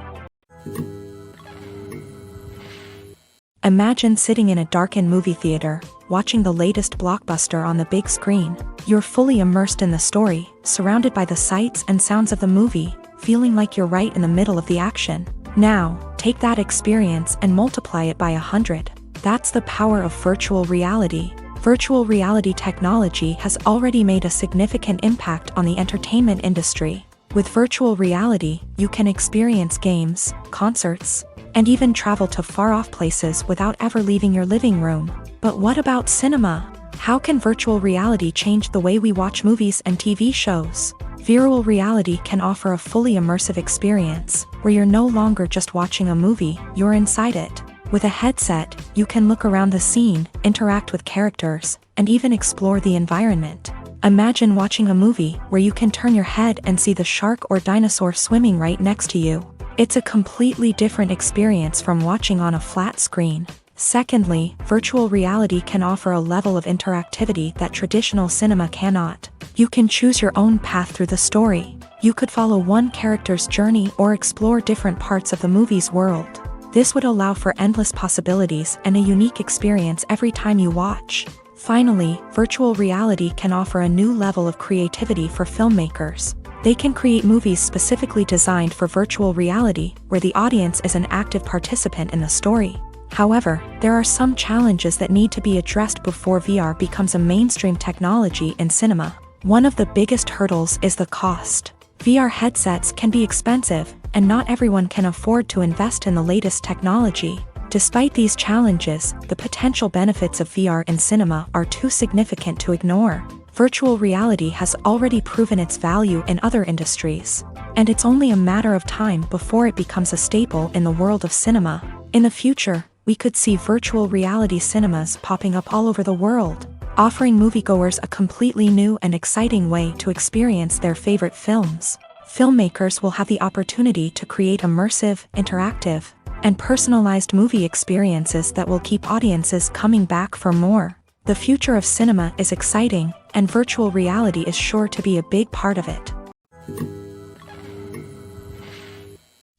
Imagine sitting in a darkened movie theater, watching the latest blockbuster on the big screen. You're fully immersed in the story, surrounded by the sights and sounds of the movie, feeling like you're right in the middle of the action. Now, take that experience and multiply it by 100. That's the power of virtual reality. Virtual reality technology has already made a significant impact on the entertainment industry. With virtual reality, you can experience games, concerts, and even travel to far-off places without ever leaving your living room. But what about cinema? How can virtual reality change the way we watch movies and TV shows? Virtual reality can offer a fully immersive experience, where you're no longer just watching a movie, you're inside it. With a headset, you can look around the scene, interact with characters, and even explore the environment. Imagine watching a movie where you can turn your head and see the shark or dinosaur swimming right next to you. It's a completely different experience from watching on a flat screen. Secondly, virtual reality can offer a level of interactivity that traditional cinema cannot. You can choose your own path through the story. You could follow one character's journey or explore different parts of the movie's world. This would allow for endless possibilities and a unique experience every time you watch. Finally, virtual reality can offer a new level of creativity for filmmakers. They can create movies specifically designed for virtual reality, where the audience is an active participant in the story. However, there are some challenges that need to be addressed before VR becomes a mainstream technology in cinema. One of the biggest hurdles is the cost. VR headsets can be expensive, and not everyone can afford to invest in the latest technology. Despite these challenges, the potential benefits of VR in cinema are too significant to ignore. Virtual reality has already proven its value in other industries, and it's only a matter of time before it becomes a staple in the world of cinema. In the future, we could see virtual reality cinemas popping up all over the world, offering moviegoers a completely new and exciting way to experience their favorite films. Filmmakers will have the opportunity to create immersive, interactive, and personalized movie experiences that will keep audiences coming back for more. The future of cinema is exciting, and virtual reality is sure to be a big part of it.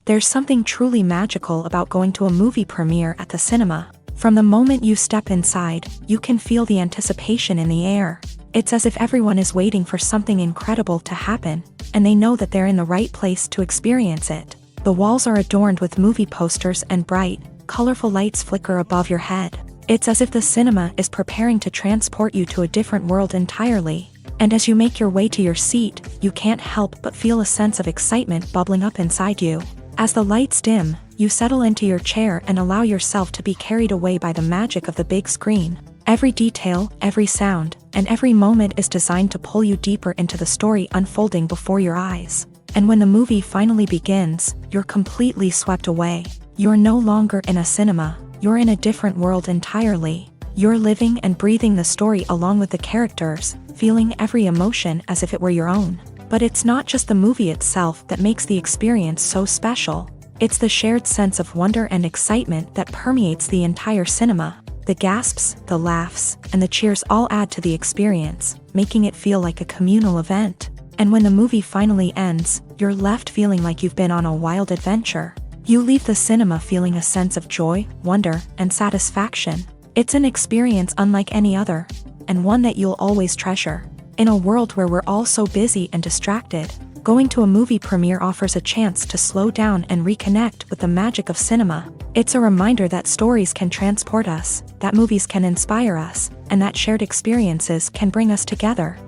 There's something truly magical about going to a movie premiere at the cinema. From the moment you step inside, you can feel the anticipation in the air. It's as if everyone is waiting for something incredible to happen, and they know that they're in the right place to experience it. The walls are adorned with movie posters and bright, colorful lights flicker above your head. It's as if the cinema is preparing to transport you to a different world entirely. And as you make your way to your seat, you can't help but feel a sense of excitement bubbling up inside you. As the lights dim, you settle into your chair and allow yourself to be carried away by the magic of the big screen. Every detail, every sound, and every moment is designed to pull you deeper into the story unfolding before your eyes. And when the movie finally begins, you're completely swept away. You're no longer in a cinema, you're in a different world entirely. You're living and breathing the story along with the characters, feeling every emotion as if it were your own. But it's not just the movie itself that makes the experience so special. It's the shared sense of wonder and excitement that permeates the entire cinema. The gasps, the laughs, and the cheers all add to the experience, making it feel like a communal event. And when the movie finally ends, you're left feeling like you've been on a wild adventure. You leave the cinema feeling a sense of joy, wonder, and satisfaction. It's an experience unlike any other, and one that you'll always treasure. In a world where we're all so busy and distracted, going to a movie premiere offers a chance to slow down and reconnect with the magic of cinema. It's a reminder that stories can transport us, that movies can inspire us, and that shared experiences can bring us together.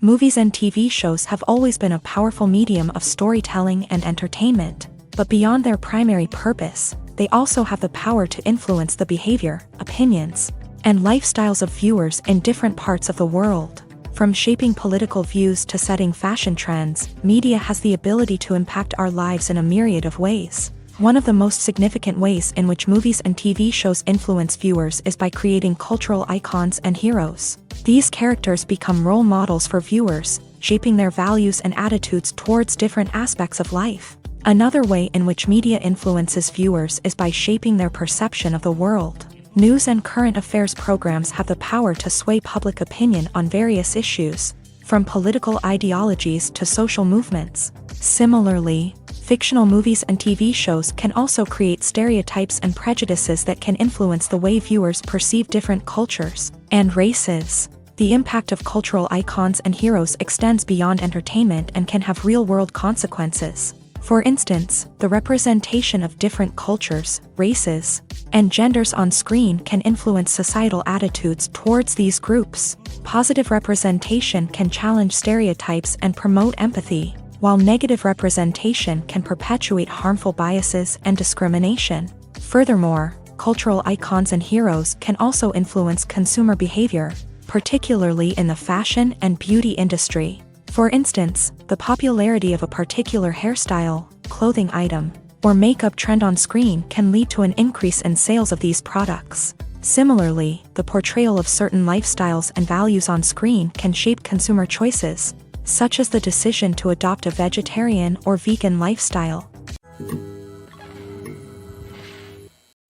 Movies and TV shows have always been a powerful medium of storytelling and entertainment, but beyond their primary purpose, they also have the power to influence the behavior, opinions, and lifestyles of viewers in different parts of the world. From shaping political views to setting fashion trends, media has the ability to impact our lives in a myriad of ways. One of the most significant ways in which movies and TV shows influence viewers is by creating cultural icons and heroes. These characters become role models for viewers, shaping their values and attitudes towards different aspects of life. Another way in which media influences viewers is by shaping their perception of the world. News and current affairs programs have the power to sway public opinion on various issues, from political ideologies to social movements. Similarly, fictional movies and TV shows can also create stereotypes and prejudices that can influence the way viewers perceive different cultures and races. The impact of cultural icons and heroes extends beyond entertainment and can have real-world consequences. For instance, the representation of different cultures, races, and genders on screen can influence societal attitudes towards these groups. Positive representation can challenge stereotypes and promote empathy, while negative representation can perpetuate harmful biases and discrimination. Furthermore, cultural icons and heroes can also influence consumer behavior, particularly in the fashion and beauty industry. For instance, the popularity of a particular hairstyle, clothing item, or makeup trend on screen can lead to an increase in sales of these products. Similarly, the portrayal of certain lifestyles and values on screen can shape consumer choices, such as the decision to adopt a vegetarian or vegan lifestyle.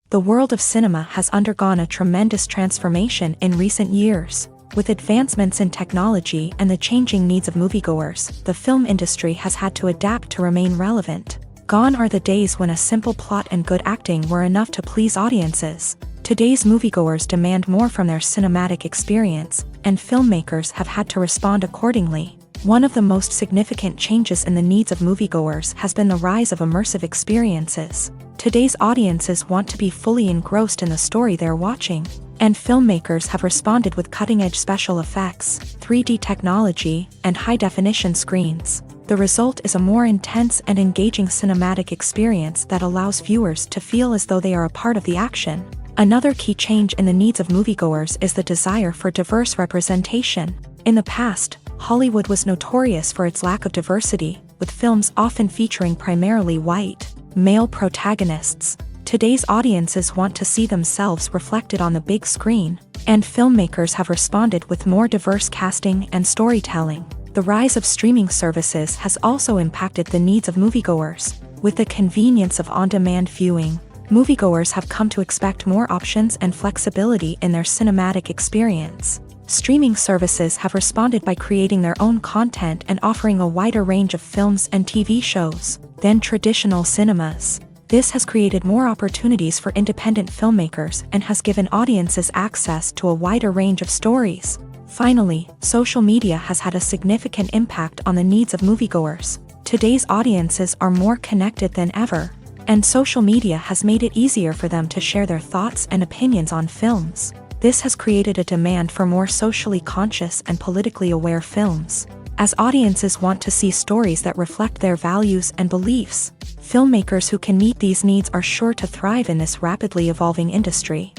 The world of cinema has undergone a tremendous transformation in recent years. With advancements in technology and the changing needs of moviegoers, the film industry has had to adapt to remain relevant. Gone are the days when a simple plot and good acting were enough to please audiences. Today's moviegoers demand more from their cinematic experience, and filmmakers have had to respond accordingly. One of the most significant changes in the needs of moviegoers has been the rise of immersive experiences. Today's audiences want to be fully engrossed in the story they're watching, and filmmakers have responded with cutting-edge special effects, 3D technology, and high-definition screens. The result is a more intense and engaging cinematic experience that allows viewers to feel as though they are a part of the action. Another key change in the needs of moviegoers is the desire for diverse representation. In the past, Hollywood was notorious for its lack of diversity, with films often featuring primarily white, male protagonists. Today's audiences want to see themselves reflected on the big screen, and filmmakers have responded with more diverse casting and storytelling. The rise of streaming services has also impacted the needs of moviegoers. With the convenience of on-demand viewing, moviegoers have come to expect more options and flexibility in their cinematic experience. Streaming services have responded by creating their own content and offering a wider range of films and TV shows than traditional cinemas. This has created more opportunities for independent filmmakers and has given audiences access to a wider range of stories. Finally, social media has had a significant impact on the needs of moviegoers. Today's audiences are more connected than ever, and social media has made it easier for them to share their thoughts and opinions on films. This has created a demand for more socially conscious and politically aware films. As audiences want to see stories that reflect their values and beliefs, filmmakers who can meet these needs are sure to thrive in this rapidly evolving industry.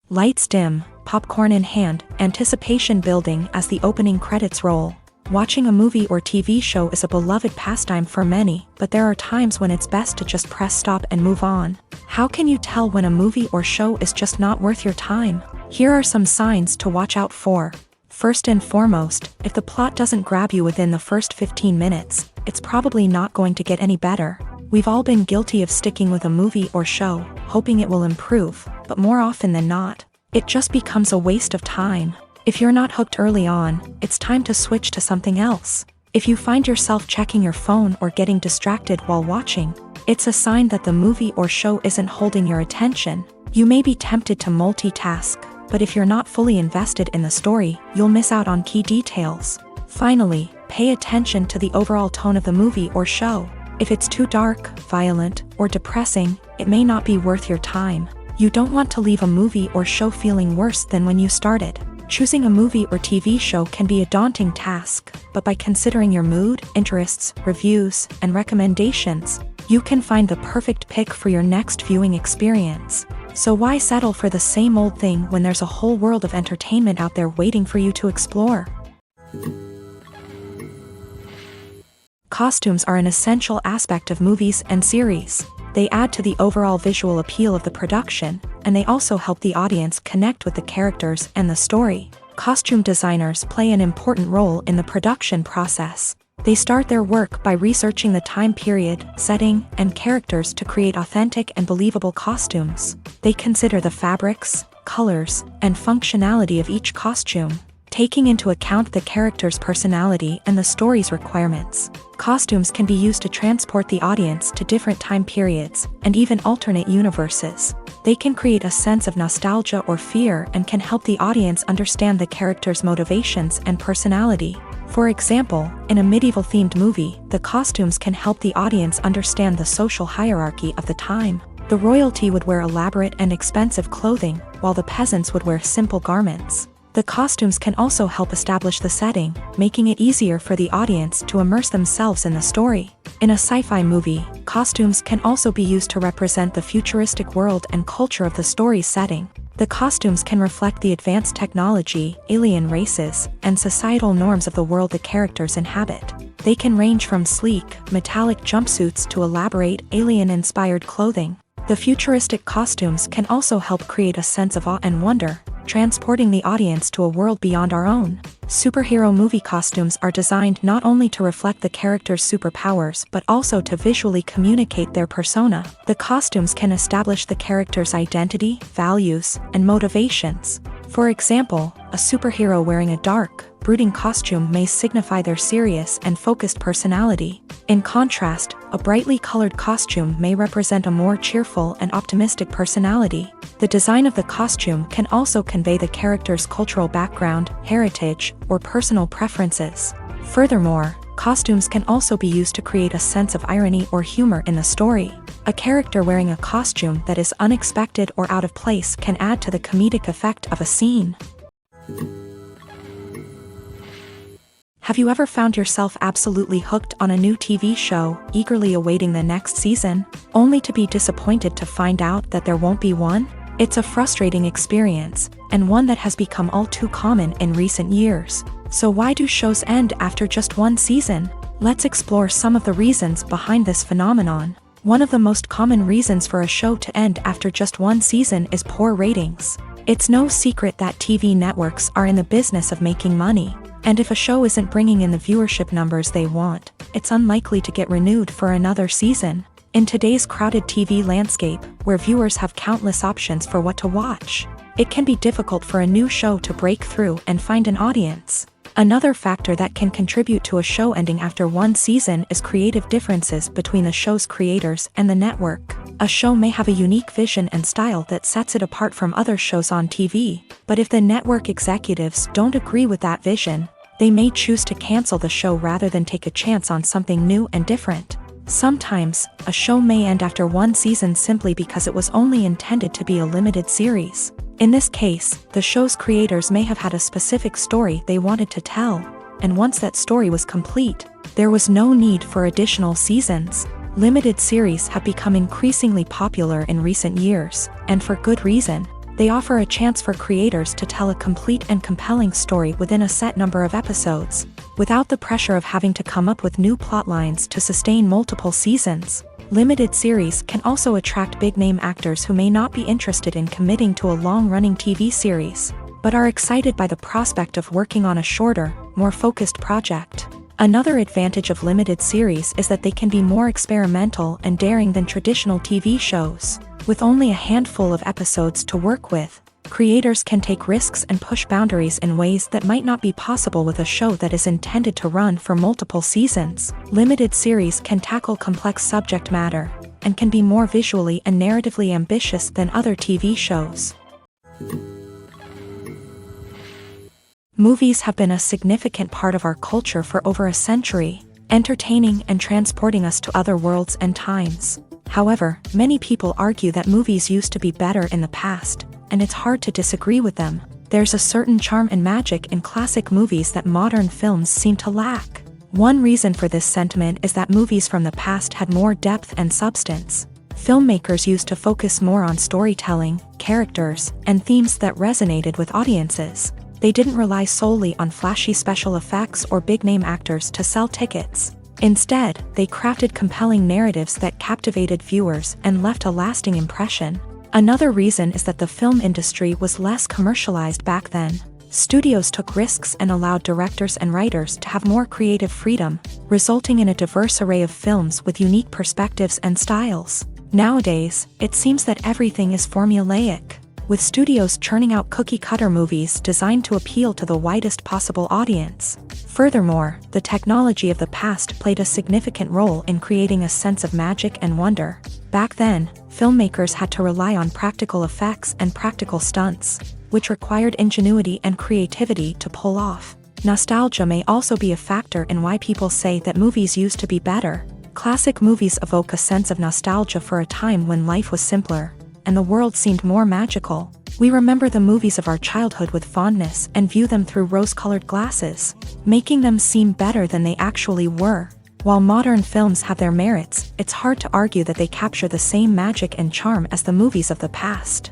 Lights dim, popcorn in hand, anticipation building as the opening credits roll. Watching a movie or TV show is a beloved pastime for many, but there are times when it's best to just press stop and move on. How can you tell when a movie or show is just not worth your time? Here are some signs to watch out for. First and foremost, if the plot doesn't grab you within the first 15 minutes, it's probably not going to get any better. We've all been guilty of sticking with a movie or show, hoping it will improve, but more often than not, it just becomes a waste of time. If you're not hooked early on, it's time to switch to something else. If you find yourself checking your phone or getting distracted while watching, it's a sign that the movie or show isn't holding your attention. You may be tempted to multitask, but if you're not fully invested in the story, you'll miss out on key details. Finally, pay attention to the overall tone of the movie or show. If it's too dark, violent, or depressing, it may not be worth your time. You don't want to leave a movie or show feeling worse than when you started. Choosing a movie or TV show can be a daunting task, but by considering your mood, interests, reviews, and recommendations, you can find the perfect pick for your next viewing experience. So why settle for the same old thing when there's a whole world of entertainment out there waiting for you to explore? Costumes are an essential aspect of movies and series. They add to the overall visual appeal of the production, and they also help the audience connect with the characters and the story. Costume designers play an important role in the production process. They start their work by researching the time period, setting, and characters to create authentic and believable costumes. They consider the fabrics, colors, and functionality of each costume, taking into account the character's personality and the story's requirements. Costumes can be used to transport the audience to different time periods and even alternate universes. They can create a sense of nostalgia or fear and can help the audience understand the character's motivations and personality. For example, in a medieval-themed movie, the costumes can help the audience understand the social hierarchy of the time. The royalty would wear elaborate and expensive clothing, while the peasants would wear simple garments. The costumes can also help establish the setting, making it easier for the audience to immerse themselves in the story. In a sci-fi movie, costumes can also be used to represent the futuristic world and culture of the story's setting. The costumes can reflect the advanced technology, alien races, and societal norms of the world the characters inhabit. They can range from sleek, metallic jumpsuits to elaborate, alien-inspired clothing. The futuristic costumes can also help create a sense of awe and wonder, transporting the audience to a world beyond our own. Superhero movie costumes are designed not only to reflect the character's superpowers but also to visually communicate their persona. The costumes can establish the character's identity, values, and motivations. For example, a superhero wearing a dark, brooding costume may signify their serious and focused personality. In contrast, a brightly colored costume may represent a more cheerful and optimistic personality. The design of the costume can also convey the character's cultural background, heritage, or personal preferences. Furthermore, costumes can also be used to create a sense of irony or humor in the story. A character wearing a costume that is unexpected or out of place can add to the comedic effect of a scene. Have you ever found yourself absolutely hooked on a new TV show, eagerly awaiting the next season, only to be disappointed to find out that there won't be one? It's a frustrating experience, and one that has become all too common in recent years. So why do shows end after just one season? Let's explore some of the reasons behind this phenomenon. One of the most common reasons for a show to end after just one season is poor ratings. It's no secret that TV networks are in the business of making money. And if a show isn't bringing in the viewership numbers they want, it's unlikely to get renewed for another season. In today's crowded TV landscape, where viewers have countless options for what to watch, it can be difficult for a new show to break through and find an audience. Another factor that can contribute to a show ending after one season is creative differences between the show's creators and the network. A show may have a unique vision and style that sets it apart from other shows on TV, but if the network executives don't agree with that vision, they may choose to cancel the show rather than take a chance on something new and different. Sometimes, a show may end after one season simply because it was only intended to be a limited series. In this case, the show's creators may have had a specific story they wanted to tell, and once that story was complete, there was no need for additional seasons. Limited series have become increasingly popular in recent years, and for good reason. They offer a chance for creators to tell a complete and compelling story within a set number of episodes, without the pressure of having to come up with new plot lines to sustain multiple seasons. Limited series can also attract big-name actors who may not be interested in committing to a long-running TV series, but are excited by the prospect of working on a shorter, more focused project. Another advantage of limited series is that they can be more experimental and daring than traditional TV shows. With only a handful of episodes to work with, creators can take risks and push boundaries in ways that might not be possible with a show that is intended to run for multiple seasons. Limited series can tackle complex subject matter, and can be more visually and narratively ambitious than other TV shows. Movies have been a significant part of our culture for over a century, entertaining and transporting us to other worlds and times. However, many people argue that movies used to be better in the past, and it's hard to disagree with them. There's a certain charm and magic in classic movies that modern films seem to lack. One reason for this sentiment is that movies from the past had more depth and substance. Filmmakers used to focus more on storytelling, characters, and themes that resonated with audiences. They didn't rely solely on flashy special effects or big-name actors to sell tickets. Instead, they crafted compelling narratives that captivated viewers and left a lasting impression. Another reason is that the film industry was less commercialized back then. Studios took risks and allowed directors and writers to have more creative freedom, resulting in a diverse array of films with unique perspectives and styles. Nowadays, it seems that everything is formulaic, with studios churning out cookie-cutter movies designed to appeal to the widest possible audience. Furthermore, the technology of the past played a significant role in creating a sense of magic and wonder. Back then, filmmakers had to rely on practical effects and practical stunts, which required ingenuity and creativity to pull off. Nostalgia may also be a factor in why people say that movies used to be better. Classic movies evoke a sense of nostalgia for a time when life was simpler, and the world seemed more magical. We remember the movies of our childhood with fondness and view them through rose-colored glasses, making them seem better than they actually were. While modern films have their merits, it's hard to argue that they capture the same magic and charm as the movies of the past.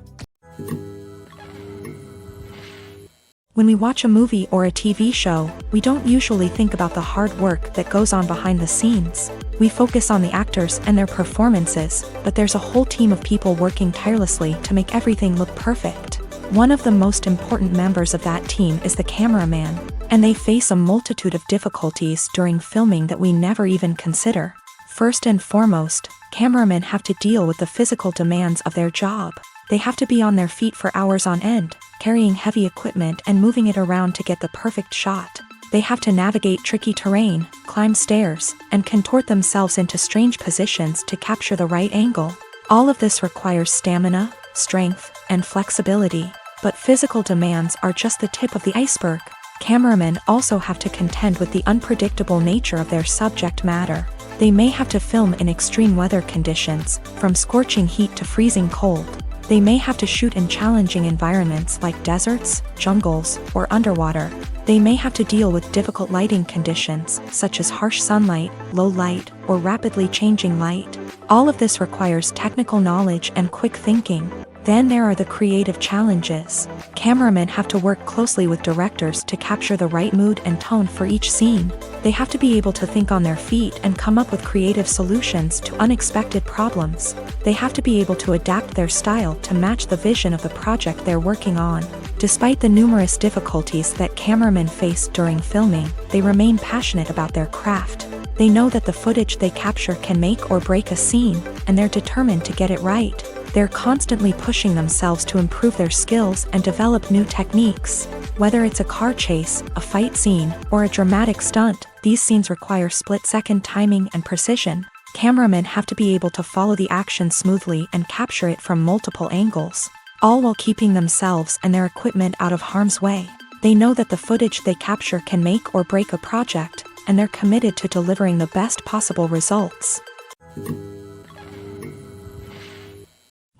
When we watch a movie or a TV show, we don't usually think about the hard work that goes on behind the scenes. We focus on the actors and their performances, but there's a whole team of people working tirelessly to make everything look perfect. One of the most important members of that team is the cameraman, and they face a multitude of difficulties during filming that we never even consider. First and foremost, cameramen have to deal with the physical demands of their job. They have to be on their feet for hours on end, carrying heavy equipment and moving it around to get the perfect shot. They have to navigate tricky terrain, climb stairs, and contort themselves into strange positions to capture the right angle. All of this requires stamina, strength, and flexibility. But physical demands are just the tip of the iceberg. Cameramen also have to contend with the unpredictable nature of their subject matter. They may have to film in extreme weather conditions, from scorching heat to freezing cold. They may have to shoot in challenging environments like deserts, jungles, or underwater. They may have to deal with difficult lighting conditions, such as harsh sunlight, low light, or rapidly changing light. All of this requires technical knowledge and quick thinking. Then there are the creative challenges. Cameramen have to work closely with directors to capture the right mood and tone for each scene. They have to be able to think on their feet and come up with creative solutions to unexpected problems. They have to be able to adapt their style to match the vision of the project they're working on. Despite the numerous difficulties that cameramen face during filming, they remain passionate about their craft. They know that the footage they capture can make or break a scene, and they're determined to get it right. They're constantly pushing themselves to improve their skills and develop new techniques. Whether it's a car chase, a fight scene, or a dramatic stunt, these scenes require split-second timing and precision. Cameramen have to be able to follow the action smoothly and capture it from multiple angles, all while keeping themselves and their equipment out of harm's way. They know that the footage they capture can make or break a project, and they're committed to delivering the best possible results.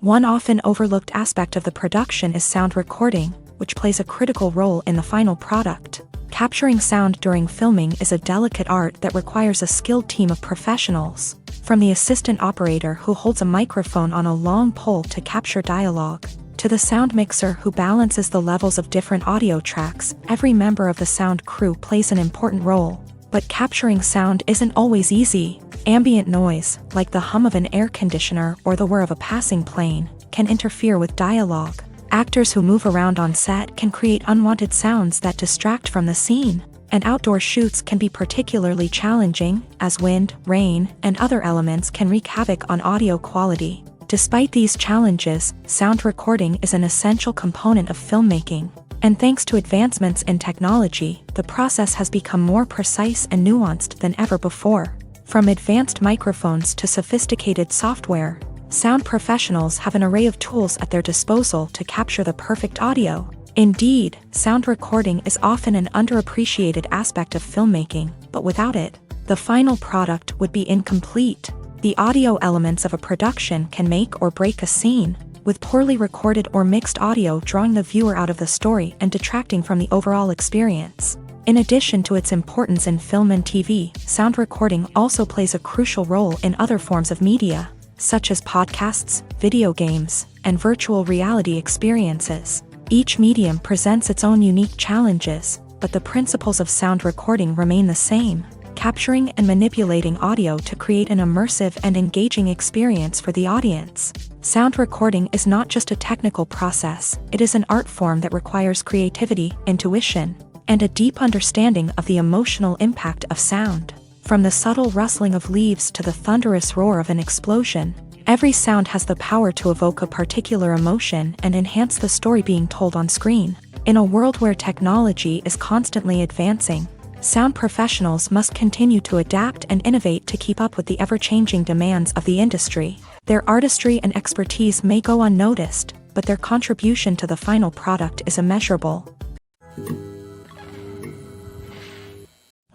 One often overlooked aspect of the production is sound recording, which plays a critical role in the final product. Capturing sound during filming is a delicate art that requires a skilled team of professionals. From the assistant operator who holds a microphone on a long pole to capture dialogue, to the sound mixer who balances the levels of different audio tracks, every member of the sound crew plays an important role. But capturing sound isn't always easy. Ambient noise, like the hum of an air conditioner or the whir of a passing plane, can interfere with dialogue. Actors who move around on set can create unwanted sounds that distract from the scene. And outdoor shoots can be particularly challenging, as wind, rain, and other elements can wreak havoc on audio quality. Despite these challenges, sound recording is an essential component of filmmaking. And thanks to advancements in technology, the process has become more precise and nuanced than ever before. From advanced microphones to sophisticated software, sound professionals have an array of tools at their disposal to capture the perfect audio. Indeed, sound recording is often an underappreciated aspect of filmmaking, but without it, the final product would be incomplete. The audio elements of a production can make or break a scene, with poorly recorded or mixed audio drawing the viewer out of the story and detracting from the overall experience. In addition to its importance in film and TV, sound recording also plays a crucial role in other forms of media, such as podcasts, video games, and virtual reality experiences. Each medium presents its own unique challenges, but the principles of sound recording remain the same, capturing and manipulating audio to create an immersive and engaging experience for the audience. Sound recording is not just a technical process, it is an art form that requires creativity, intuition, and a deep understanding of the emotional impact of sound. From the subtle rustling of leaves to the thunderous roar of an explosion, every sound has the power to evoke a particular emotion and enhance the story being told on screen. In a world where technology is constantly advancing, sound professionals must continue to adapt and innovate to keep up with the ever-changing demands of the industry. Their artistry and expertise may go unnoticed, but their contribution to the final product is immeasurable.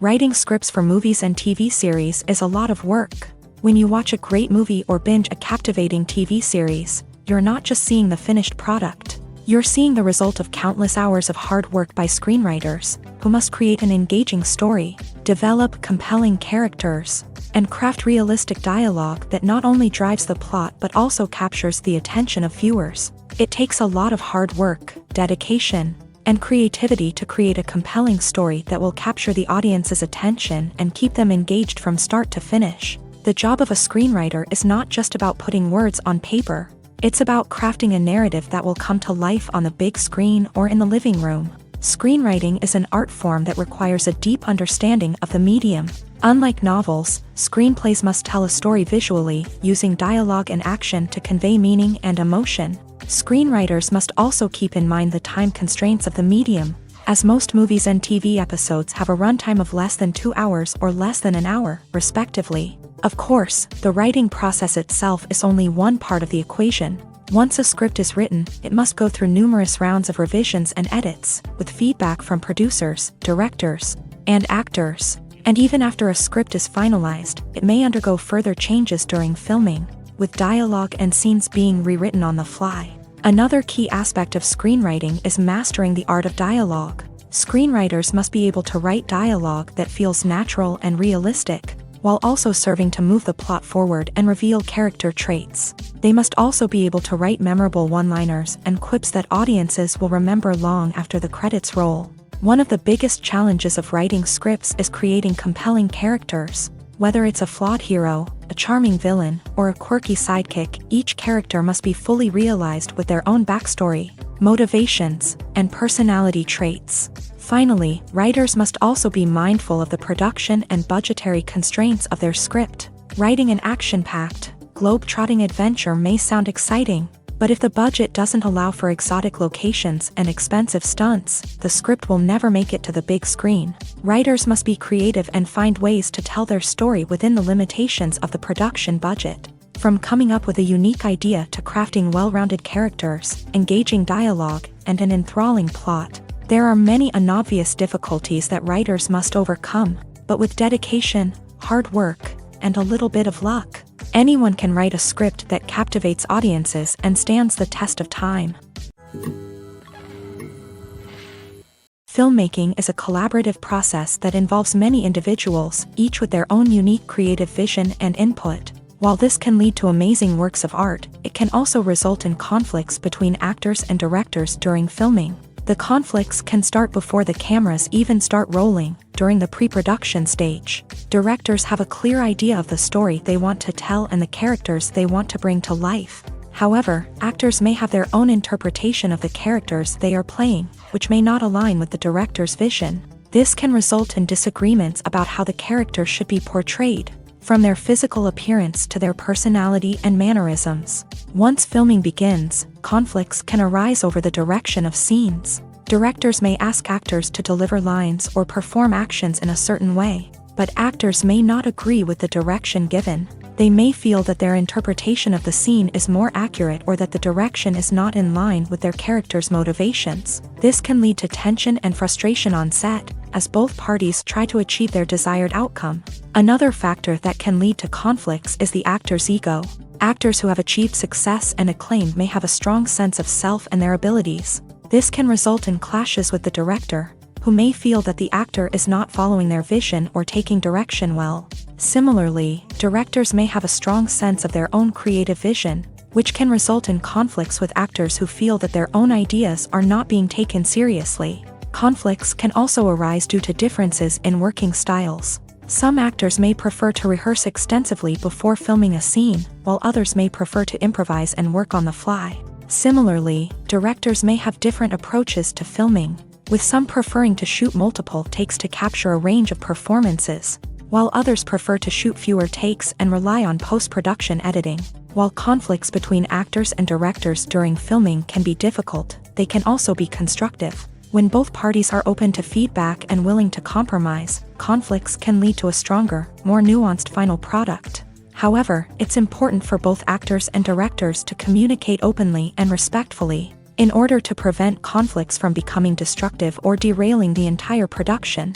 Writing scripts for movies and TV series is a lot of work. When you watch a great movie or binge a captivating TV series, you're not just seeing the finished product. You're seeing the result of countless hours of hard work by screenwriters, who must create an engaging story, develop compelling characters, and craft realistic dialogue that not only drives the plot but also captures the attention of viewers. It takes a lot of hard work, dedication, and creativity to create a compelling story that will capture the audience's attention and keep them engaged from start to finish. The job of a screenwriter is not just about putting words on paper, it's about crafting a narrative that will come to life on the big screen or in the living room. Screenwriting is an art form that requires a deep understanding of the medium. Unlike novels, screenplays must tell a story visually, using dialogue and action to convey meaning and emotion. Screenwriters must also keep in mind the time constraints of the medium, as most movies and TV episodes have a runtime of less than 2 hours or less than an hour, respectively. Of course, the writing process itself is only one part of the equation. Once a script is written, it must go through numerous rounds of revisions and edits, with feedback from producers, directors, and actors. And even after a script is finalized, it may undergo further changes during filming, with dialogue and scenes being rewritten on the fly. Another key aspect of screenwriting is mastering the art of dialogue. Screenwriters must be able to write dialogue that feels natural and realistic, while also serving to move the plot forward and reveal character traits. They must also be able to write memorable one-liners and quips that audiences will remember long after the credits roll. One of the biggest challenges of writing scripts is creating compelling characters. Whether it's a flawed hero, a charming villain, or a quirky sidekick, each character must be fully realized with their own backstory, motivations, and personality traits. Finally, writers must also be mindful of the production and budgetary constraints of their script. Writing an action-packed, globe-trotting adventure may sound exciting, but if the budget doesn't allow for exotic locations and expensive stunts, the script will never make it to the big screen. Writers must be creative and find ways to tell their story within the limitations of the production budget. From coming up with a unique idea to crafting well-rounded characters, engaging dialogue, and an enthralling plot, there are many unobvious difficulties that writers must overcome, but with dedication, hard work, and a little bit of luck, anyone can write a script that captivates audiences and stands the test of time. Filmmaking is a collaborative process that involves many individuals, each with their own unique creative vision and input. While this can lead to amazing works of art, it can also result in conflicts between actors and directors during filming. The conflicts can start before the cameras even start rolling, during the pre-production stage. Directors have a clear idea of the story they want to tell and the characters they want to bring to life. However, actors may have their own interpretation of the characters they are playing, which may not align with the director's vision. This can result in disagreements about how the character should be portrayed, from their physical appearance to their personality and mannerisms. Once filming begins, conflicts can arise over the direction of scenes. Directors may ask actors to deliver lines or perform actions in a certain way, but actors may not agree with the direction given. They may feel that their interpretation of the scene is more accurate or that the direction is not in line with their character's motivations. This can lead to tension and frustration on set, as both parties try to achieve their desired outcome. Another factor that can lead to conflicts is the actor's ego. Actors who have achieved success and acclaim may have a strong sense of self and their abilities. This can result in clashes with the director, who may feel that the actor is not following their vision or taking direction well. Similarly, directors may have a strong sense of their own creative vision, which can result in conflicts with actors who feel that their own ideas are not being taken seriously. Conflicts can also arise due to differences in working styles. Some actors may prefer to rehearse extensively before filming a scene, while others may prefer to improvise and work on the fly. Similarly, directors may have different approaches to filming, with some preferring to shoot multiple takes to capture a range of performances, while others prefer to shoot fewer takes and rely on post-production editing. While conflicts between actors and directors during filming can be difficult, they can also be constructive. When both parties are open to feedback and willing to compromise, conflicts can lead to a stronger, more nuanced final product. However, it's important for both actors and directors to communicate openly and respectfully, in order to prevent conflicts from becoming destructive or derailing the entire production.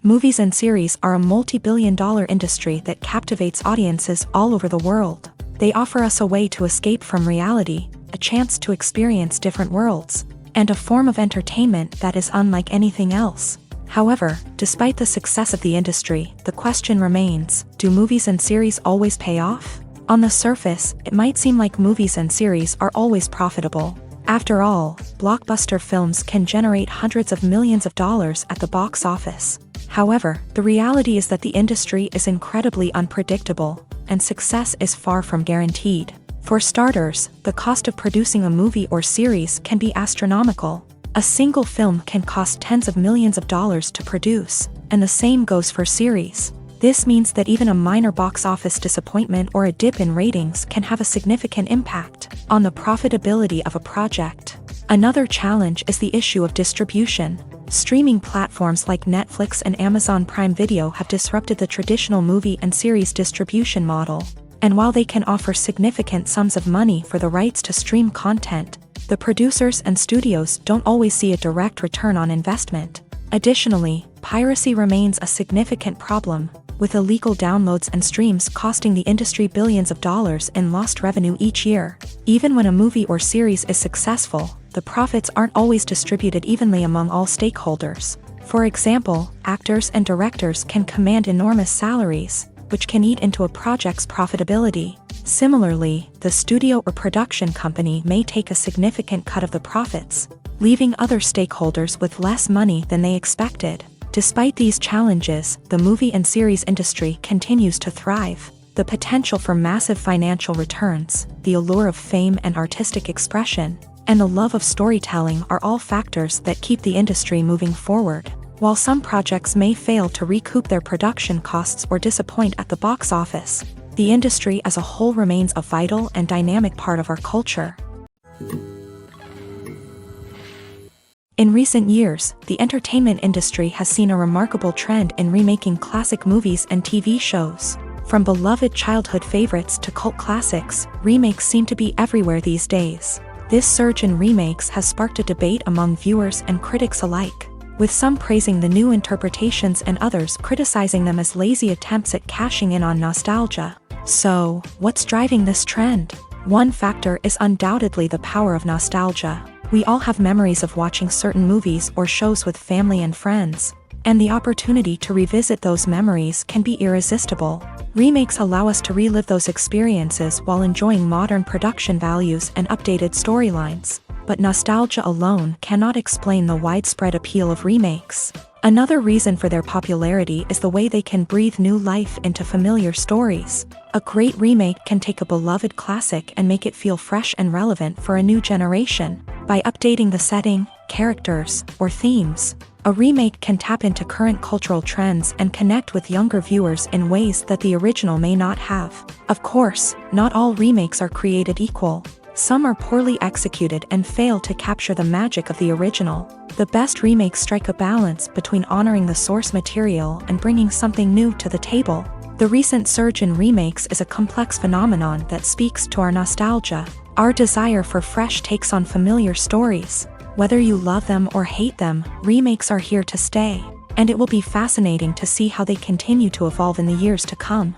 Movies and series are a multi-billion-dollar industry that captivates audiences all over the world. They offer us a way to escape from reality, a chance to experience different worlds, and a form of entertainment that is unlike anything else. However, despite the success of the industry, the question remains, do movies and series always pay off? On the surface, it might seem like movies and series are always profitable. After all, blockbuster films can generate hundreds of millions of dollars at the box office. However, the reality is that the industry is incredibly unpredictable, and success is far from guaranteed. For starters, the cost of producing a movie or series can be astronomical. A single film can cost tens of millions of dollars to produce, and the same goes for series. This means that even a minor box office disappointment or a dip in ratings can have a significant impact on the profitability of a project. Another challenge is the issue of distribution. Streaming platforms like Netflix and Amazon Prime Video have disrupted the traditional movie and series distribution model. And while they can offer significant sums of money for the rights to stream content, the producers and studios don't always see a direct return on investment. Additionally, piracy remains a significant problem, with illegal downloads and streams costing the industry billions of dollars in lost revenue each year. Even when a movie or series is successful, the profits aren't always distributed evenly among all stakeholders. For example, actors and directors can command enormous salaries, which can eat into a project's profitability. Similarly, the studio or production company may take a significant cut of the profits, leaving other stakeholders with less money than they expected. Despite these challenges, the movie and series industry continues to thrive. The potential for massive financial returns, the allure of fame and artistic expression, and the love of storytelling are all factors that keep the industry moving forward. While some projects may fail to recoup their production costs or disappoint at the box office, the industry as a whole remains a vital and dynamic part of our culture. In recent years, the entertainment industry has seen a remarkable trend in remaking classic movies and TV shows. From beloved childhood favorites to cult classics, remakes seem to be everywhere these days. This surge in remakes has sparked a debate among viewers and critics alike, with some praising the new interpretations and others criticizing them as lazy attempts at cashing in on nostalgia. So, what's driving this trend? One factor is undoubtedly the power of nostalgia. We all have memories of watching certain movies or shows with family and friends, and the opportunity to revisit those memories can be irresistible. Remakes allow us to relive those experiences while enjoying modern production values and updated storylines, but nostalgia alone cannot explain the widespread appeal of remakes. Another reason for their popularity is the way they can breathe new life into familiar stories. A great remake can take a beloved classic and make it feel fresh and relevant for a new generation. By updating the setting, characters, or themes, a remake can tap into current cultural trends and connect with younger viewers in ways that the original may not have. Of course, not all remakes are created equal. Some are poorly executed and fail to capture the magic of the original. The best remakes strike a balance between honoring the source material and bringing something new to the table. The recent surge in remakes is a complex phenomenon that speaks to our nostalgia, our desire for fresh takes on familiar stories. Whether you love them or hate them, remakes are here to stay, and it will be fascinating to see how they continue to evolve in the years to come.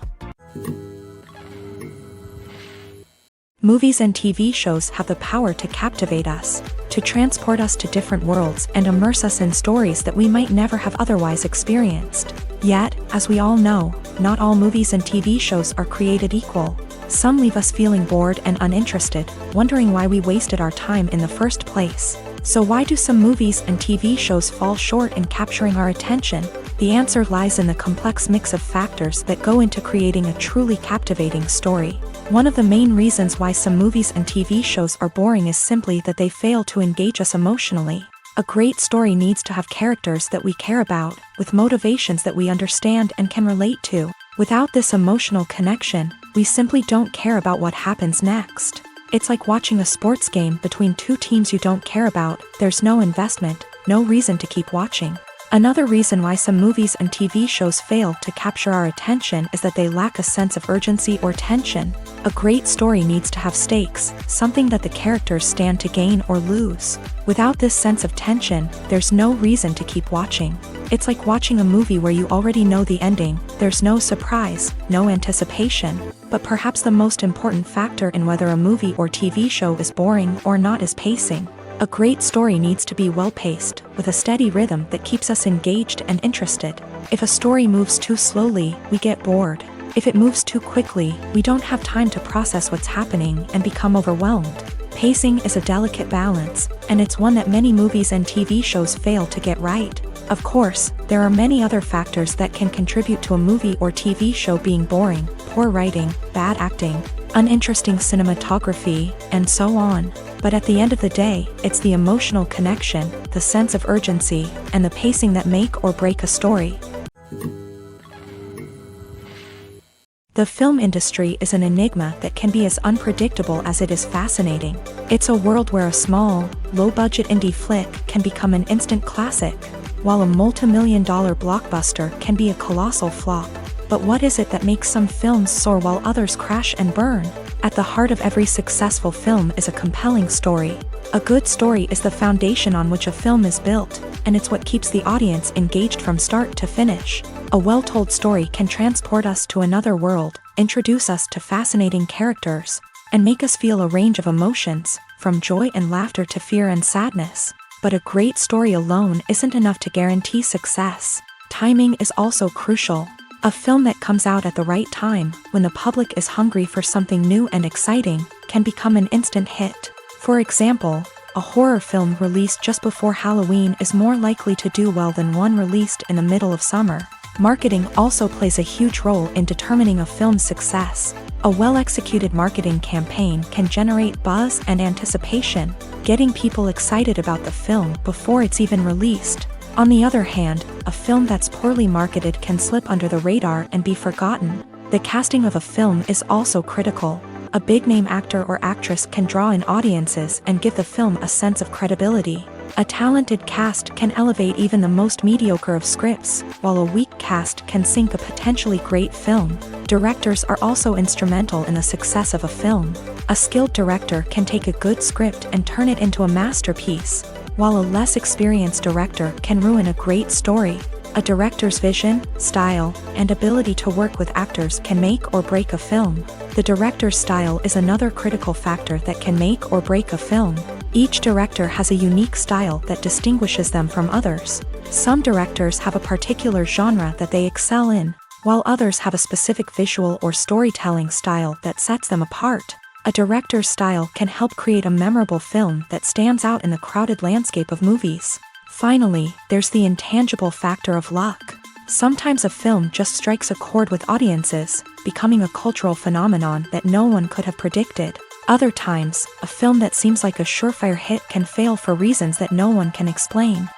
Movies and TV shows have the power to captivate us, to transport us to different worlds and immerse us in stories that we might never have otherwise experienced. Yet, as we all know, not all movies and TV shows are created equal. Some leave us feeling bored and uninterested, wondering why we wasted our time in the first place. So why do some movies and TV shows fall short in capturing our attention? The answer lies in the complex mix of factors that go into creating a truly captivating story. One of the main reasons why some movies and TV shows are boring is simply that they fail to engage us emotionally. A great story needs to have characters that we care about, with motivations that we understand and can relate to. Without this emotional connection, we simply don't care about what happens next. It's like watching a sports game between two teams you don't care about. There's no investment, no reason to keep watching. Another reason why some movies and TV shows fail to capture our attention is that they lack a sense of urgency or tension. A great story needs to have stakes, something that the characters stand to gain or lose. Without this sense of tension, there's no reason to keep watching. It's like watching a movie where you already know the ending. There's no surprise, no anticipation. But perhaps the most important factor in whether a movie or TV show is boring or not is pacing. A great story needs to be well-paced, with a steady rhythm that keeps us engaged and interested. If a story moves too slowly, we get bored. If it moves too quickly, we don't have time to process what's happening and become overwhelmed. Pacing is a delicate balance, and it's one that many movies and TV shows fail to get right. Of course, there are many other factors that can contribute to a movie or TV show being boring: poor writing, bad acting, uninteresting cinematography, and so on. But at the end of the day, it's the emotional connection, the sense of urgency, and the pacing that make or break a story. The film industry is an enigma that can be as unpredictable as it is fascinating. It's a world where a small, low-budget indie flick can become an instant classic, while a multi-million-dollar blockbuster can be a colossal flop. But what is it that makes some films soar while others crash and burn? At the heart of every successful film is a compelling story. A good story is the foundation on which a film is built, and it's what keeps the audience engaged from start to finish. A well-told story can transport us to another world, introduce us to fascinating characters, and make us feel a range of emotions, from joy and laughter to fear and sadness. But a great story alone isn't enough to guarantee success. Timing is also crucial. A film that comes out at the right time, when the public is hungry for something new and exciting, can become an instant hit. For example, a horror film released just before Halloween is more likely to do well than one released in the middle of summer. Marketing also plays a huge role in determining a film's success. A well-executed marketing campaign can generate buzz and anticipation, getting people excited about the film before it's even released. On the other hand, a film that's poorly marketed can slip under the radar and be forgotten. The casting of a film is also critical. A big-name actor or actress can draw in audiences and give the film a sense of credibility. A talented cast can elevate even the most mediocre of scripts, while a weak cast can sink a potentially great film. Directors are also instrumental in the success of a film. A skilled director can take a good script and turn it into a masterpiece, while a less experienced director can ruin a great story. A director's vision, style, and ability to work with actors can make or break a film. The director's style is another critical factor that can make or break a film. Each director has a unique style that distinguishes them from others. Some directors have a particular genre that they excel in, while others have a specific visual or storytelling style that sets them apart. A director's style can help create a memorable film that stands out in the crowded landscape of movies. Finally, there's the intangible factor of luck. Sometimes a film just strikes a chord with audiences, becoming a cultural phenomenon that no one could have predicted. Other times, a film that seems like a surefire hit can fail for reasons that no one can explain.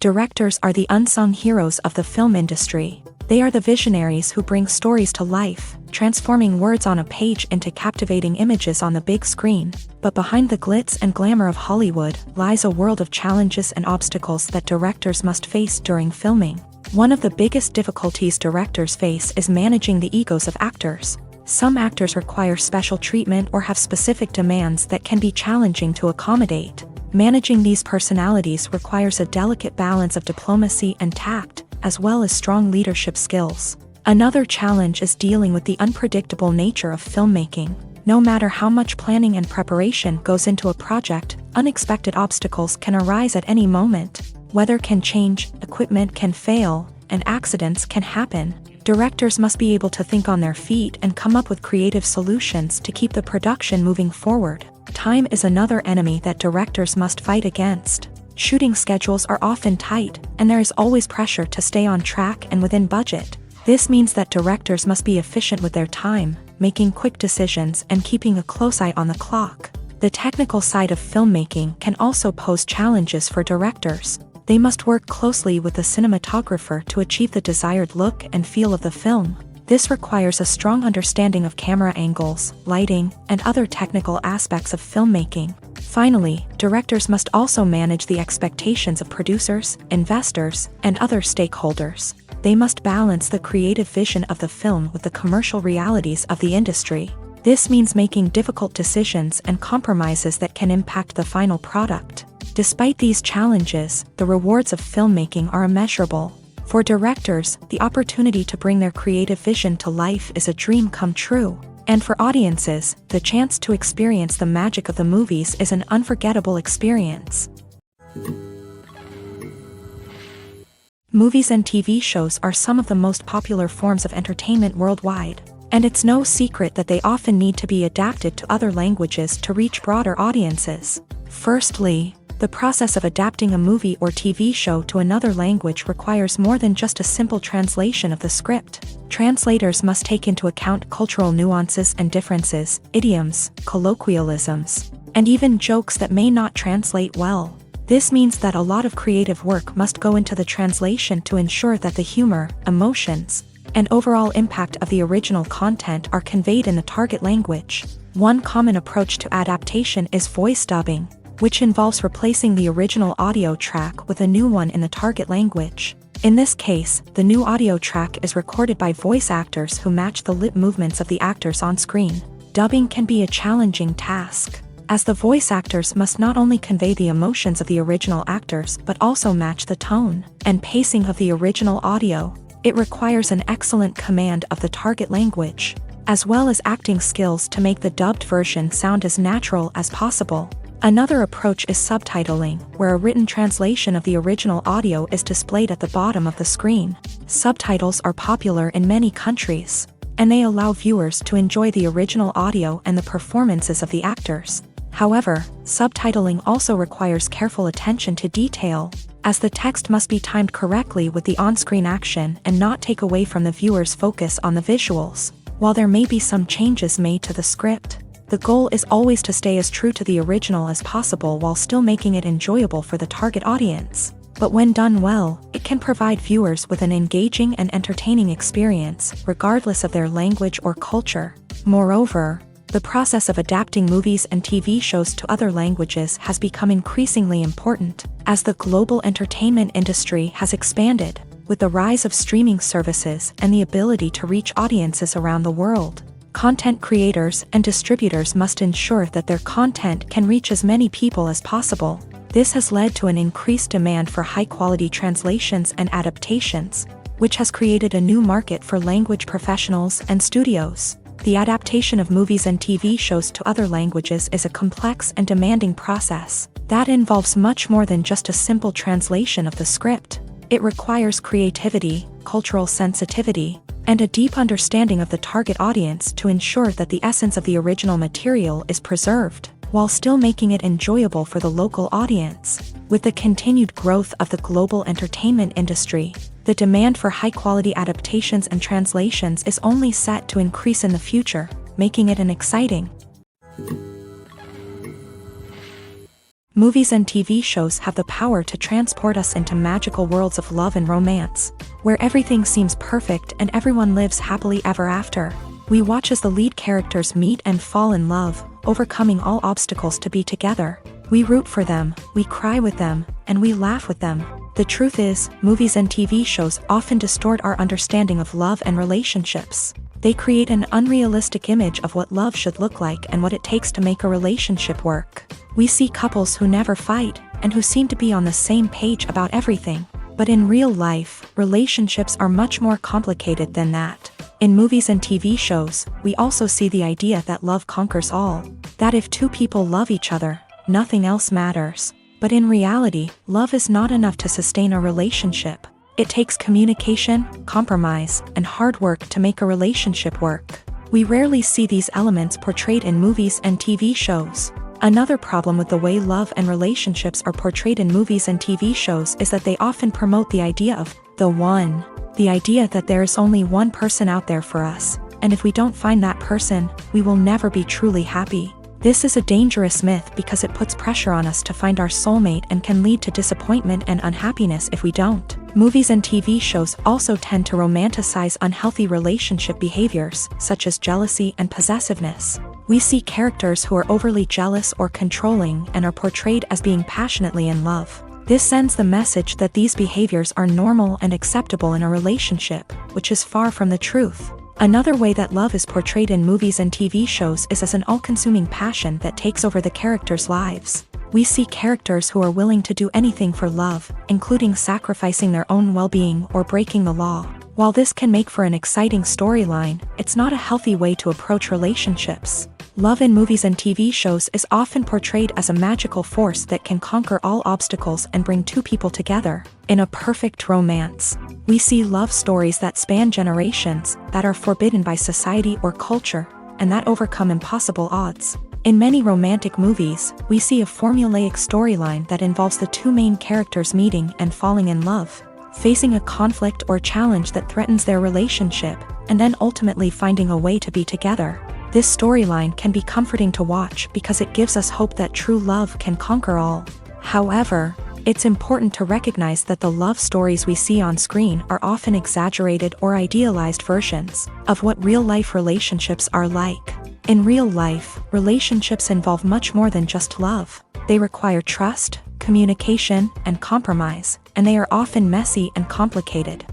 Directors are the unsung heroes of the film industry. They are the visionaries who bring stories to life, transforming words on a page into captivating images on the big screen. But behind the glitz and glamour of Hollywood lies a world of challenges and obstacles that directors must face during filming. One of the biggest difficulties directors face is managing the egos of actors. Some actors require special treatment or have specific demands that can be challenging to accommodate. Managing these personalities requires a delicate balance of diplomacy and tact, as well as strong leadership skills. Another challenge is dealing with the unpredictable nature of filmmaking. No matter how much planning and preparation goes into a project, unexpected obstacles can arise at any moment. Weather can change, equipment can fail, and accidents can happen. Directors must be able to think on their feet and come up with creative solutions to keep the production moving forward. Time is another enemy that directors must fight against. Shooting schedules are often tight, and there is always pressure to stay on track and within budget. This means that directors must be efficient with their time, making quick decisions and keeping a close eye on the clock. The technical side of filmmaking can also pose challenges for directors. They must work closely with the cinematographer to achieve the desired look and feel of the film. This requires a strong understanding of camera angles, lighting, and other technical aspects of filmmaking. Finally, directors must also manage the expectations of producers, investors, and other stakeholders. They must balance the creative vision of the film with the commercial realities of the industry. This means making difficult decisions and compromises that can impact the final product. Despite these challenges, the rewards of filmmaking are immeasurable. For directors, the opportunity to bring their creative vision to life is a dream come true. And for audiences, the chance to experience the magic of the movies is an unforgettable experience. Movies and TV shows are some of the most popular forms of entertainment worldwide, and it's no secret that they often need to be adapted to other languages to reach broader audiences. Firstly, the process of adapting a movie or TV show to another language requires more than just a simple translation of the script. Translators must take into account cultural nuances and differences, idioms, colloquialisms, and even jokes that may not translate well. This means that a lot of creative work must go into the translation to ensure that the humor, emotions, and overall impact of the original content are conveyed in the target language. One common approach to adaptation is voice dubbing, which involves replacing the original audio track with a new one in the target language. In this case, the new audio track is recorded by voice actors who match the lip movements of the actors on screen. Dubbing can be a challenging task, as the voice actors must not only convey the emotions of the original actors but also match the tone and pacing of the original audio. It requires an excellent command of the target language, as well as acting skills to make the dubbed version sound as natural as possible. Another approach is subtitling, where a written translation of the original audio is displayed at the bottom of the screen. Subtitles are popular in many countries, and they allow viewers to enjoy the original audio and the performances of the actors. However, subtitling also requires careful attention to detail, as the text must be timed correctly with the on-screen action and not take away from the viewer's focus on the visuals. While there may be some changes made to the script, the goal is always to stay as true to the original as possible while still making it enjoyable for the target audience. But when done well, it can provide viewers with an engaging and entertaining experience, regardless of their language or culture. Moreover, the process of adapting movies and TV shows to other languages has become increasingly important, as the global entertainment industry has expanded, with the rise of streaming services and the ability to reach audiences around the world. Content creators and distributors must ensure that their content can reach as many people as possible. This has led to an increased demand for high-quality translations and adaptations, which has created a new market for language professionals and studios. The adaptation of movies and TV shows to other languages is a complex and demanding process that involves much more than just a simple translation of the script. It requires creativity, cultural sensitivity, and a deep understanding of the target audience to ensure that the essence of the original material is preserved, while still making it enjoyable for the local audience. With the continued growth of the global entertainment industry, the demand for high-quality adaptations and translations is only set to increase in the future, making it an exciting. Movies and TV shows have the power to transport us into magical worlds of love and romance, where everything seems perfect and everyone lives happily ever after. We watch as the lead characters meet and fall in love, overcoming all obstacles to be together. We root for them, we cry with them, and we laugh with them. The truth is, movies and TV shows often distort our understanding of love and relationships. They create an unrealistic image of what love should look like and what it takes to make a relationship work. We see couples who never fight, and who seem to be on the same page about everything. But in real life, relationships are much more complicated than that. In movies and TV shows, we also see the idea that love conquers all. That if two people love each other, nothing else matters. But in reality, love is not enough to sustain a relationship. It takes communication, compromise, and hard work to make a relationship work. We rarely see these elements portrayed in movies and TV shows. Another problem with the way love and relationships are portrayed in movies and TV shows is that they often promote the idea of the one. The idea that there is only one person out there for us, and if we don't find that person, we will never be truly happy. This is a dangerous myth because it puts pressure on us to find our soulmate and can lead to disappointment and unhappiness if we don't. Movies and TV shows also tend to romanticize unhealthy relationship behaviors, such as jealousy and possessiveness. We see characters who are overly jealous or controlling and are portrayed as being passionately in love. This sends the message that these behaviors are normal and acceptable in a relationship, which is far from the truth. Another way that love is portrayed in movies and TV shows is as an all-consuming passion that takes over the characters' lives. We see characters who are willing to do anything for love, including sacrificing their own well-being or breaking the law. While this can make for an exciting storyline, it's not a healthy way to approach relationships. Love in movies and TV shows is often portrayed as a magical force that can conquer all obstacles and bring two people together. In a perfect romance, we see love stories that span generations, that are forbidden by society or culture, and that overcome impossible odds. In many romantic movies, we see a formulaic storyline that involves the two main characters meeting and falling in love, facing a conflict or challenge that threatens their relationship, and then ultimately finding a way to be together. This storyline can be comforting to watch because it gives us hope that true love can conquer all. However, it's important to recognize that the love stories we see on screen are often exaggerated or idealized versions of what real-life relationships are like. In real life, relationships involve much more than just love. They require trust, communication, and compromise, and they are often messy and complicated.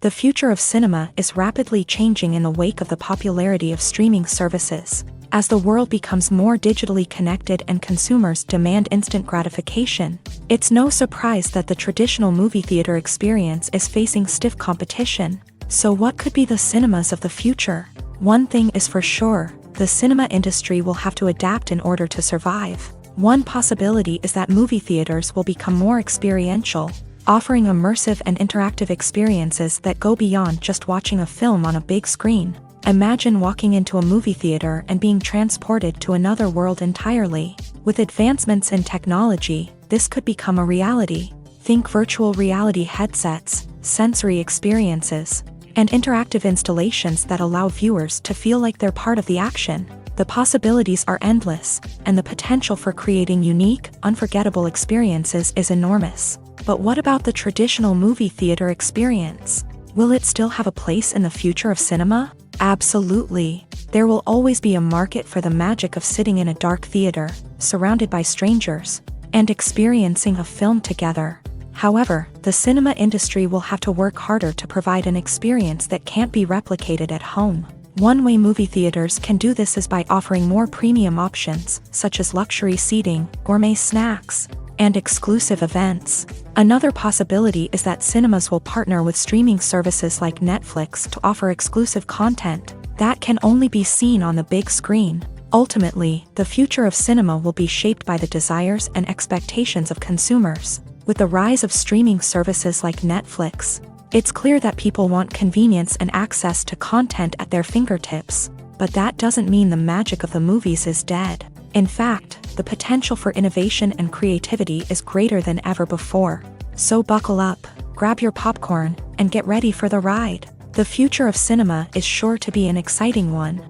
The future of cinema is rapidly changing in the wake of the popularity of streaming services. As the world becomes more digitally connected and consumers demand instant gratification, it's no surprise that the traditional movie theater experience is facing stiff competition. So what could be the cinemas of the future? One thing is for sure, the cinema industry will have to adapt in order to survive. One possibility is that movie theaters will become more experiential, offering immersive and interactive experiences that go beyond just watching a film on a big screen. Imagine walking into a movie theater and being transported to another world entirely. With advancements in technology, this could become a reality. Think virtual reality headsets, sensory experiences, and interactive installations that allow viewers to feel like they're part of the action. The possibilities are endless, and the potential for creating unique, unforgettable experiences is enormous. But what about the traditional movie theater experience? Will it still have a place in the future of cinema? Absolutely. There will always be a market for the magic of sitting in a dark theater, surrounded by strangers, and experiencing a film together. However, the cinema industry will have to work harder to provide an experience that can't be replicated at home. One way movie theaters can do this is by offering more premium options, such as luxury seating, gourmet snacks, and exclusive events. Another possibility is that cinemas will partner with streaming services like Netflix to offer exclusive content that can only be seen on the big screen. Ultimately, the future of cinema will be shaped by the desires and expectations of consumers. With the rise of streaming services like Netflix, it's clear that people want convenience and access to content at their fingertips. But that doesn't mean the magic of the movies is dead. In fact, the potential for innovation and creativity is greater than ever before. So buckle up, grab your popcorn, and get ready for the ride. The future of cinema is sure to be an exciting one.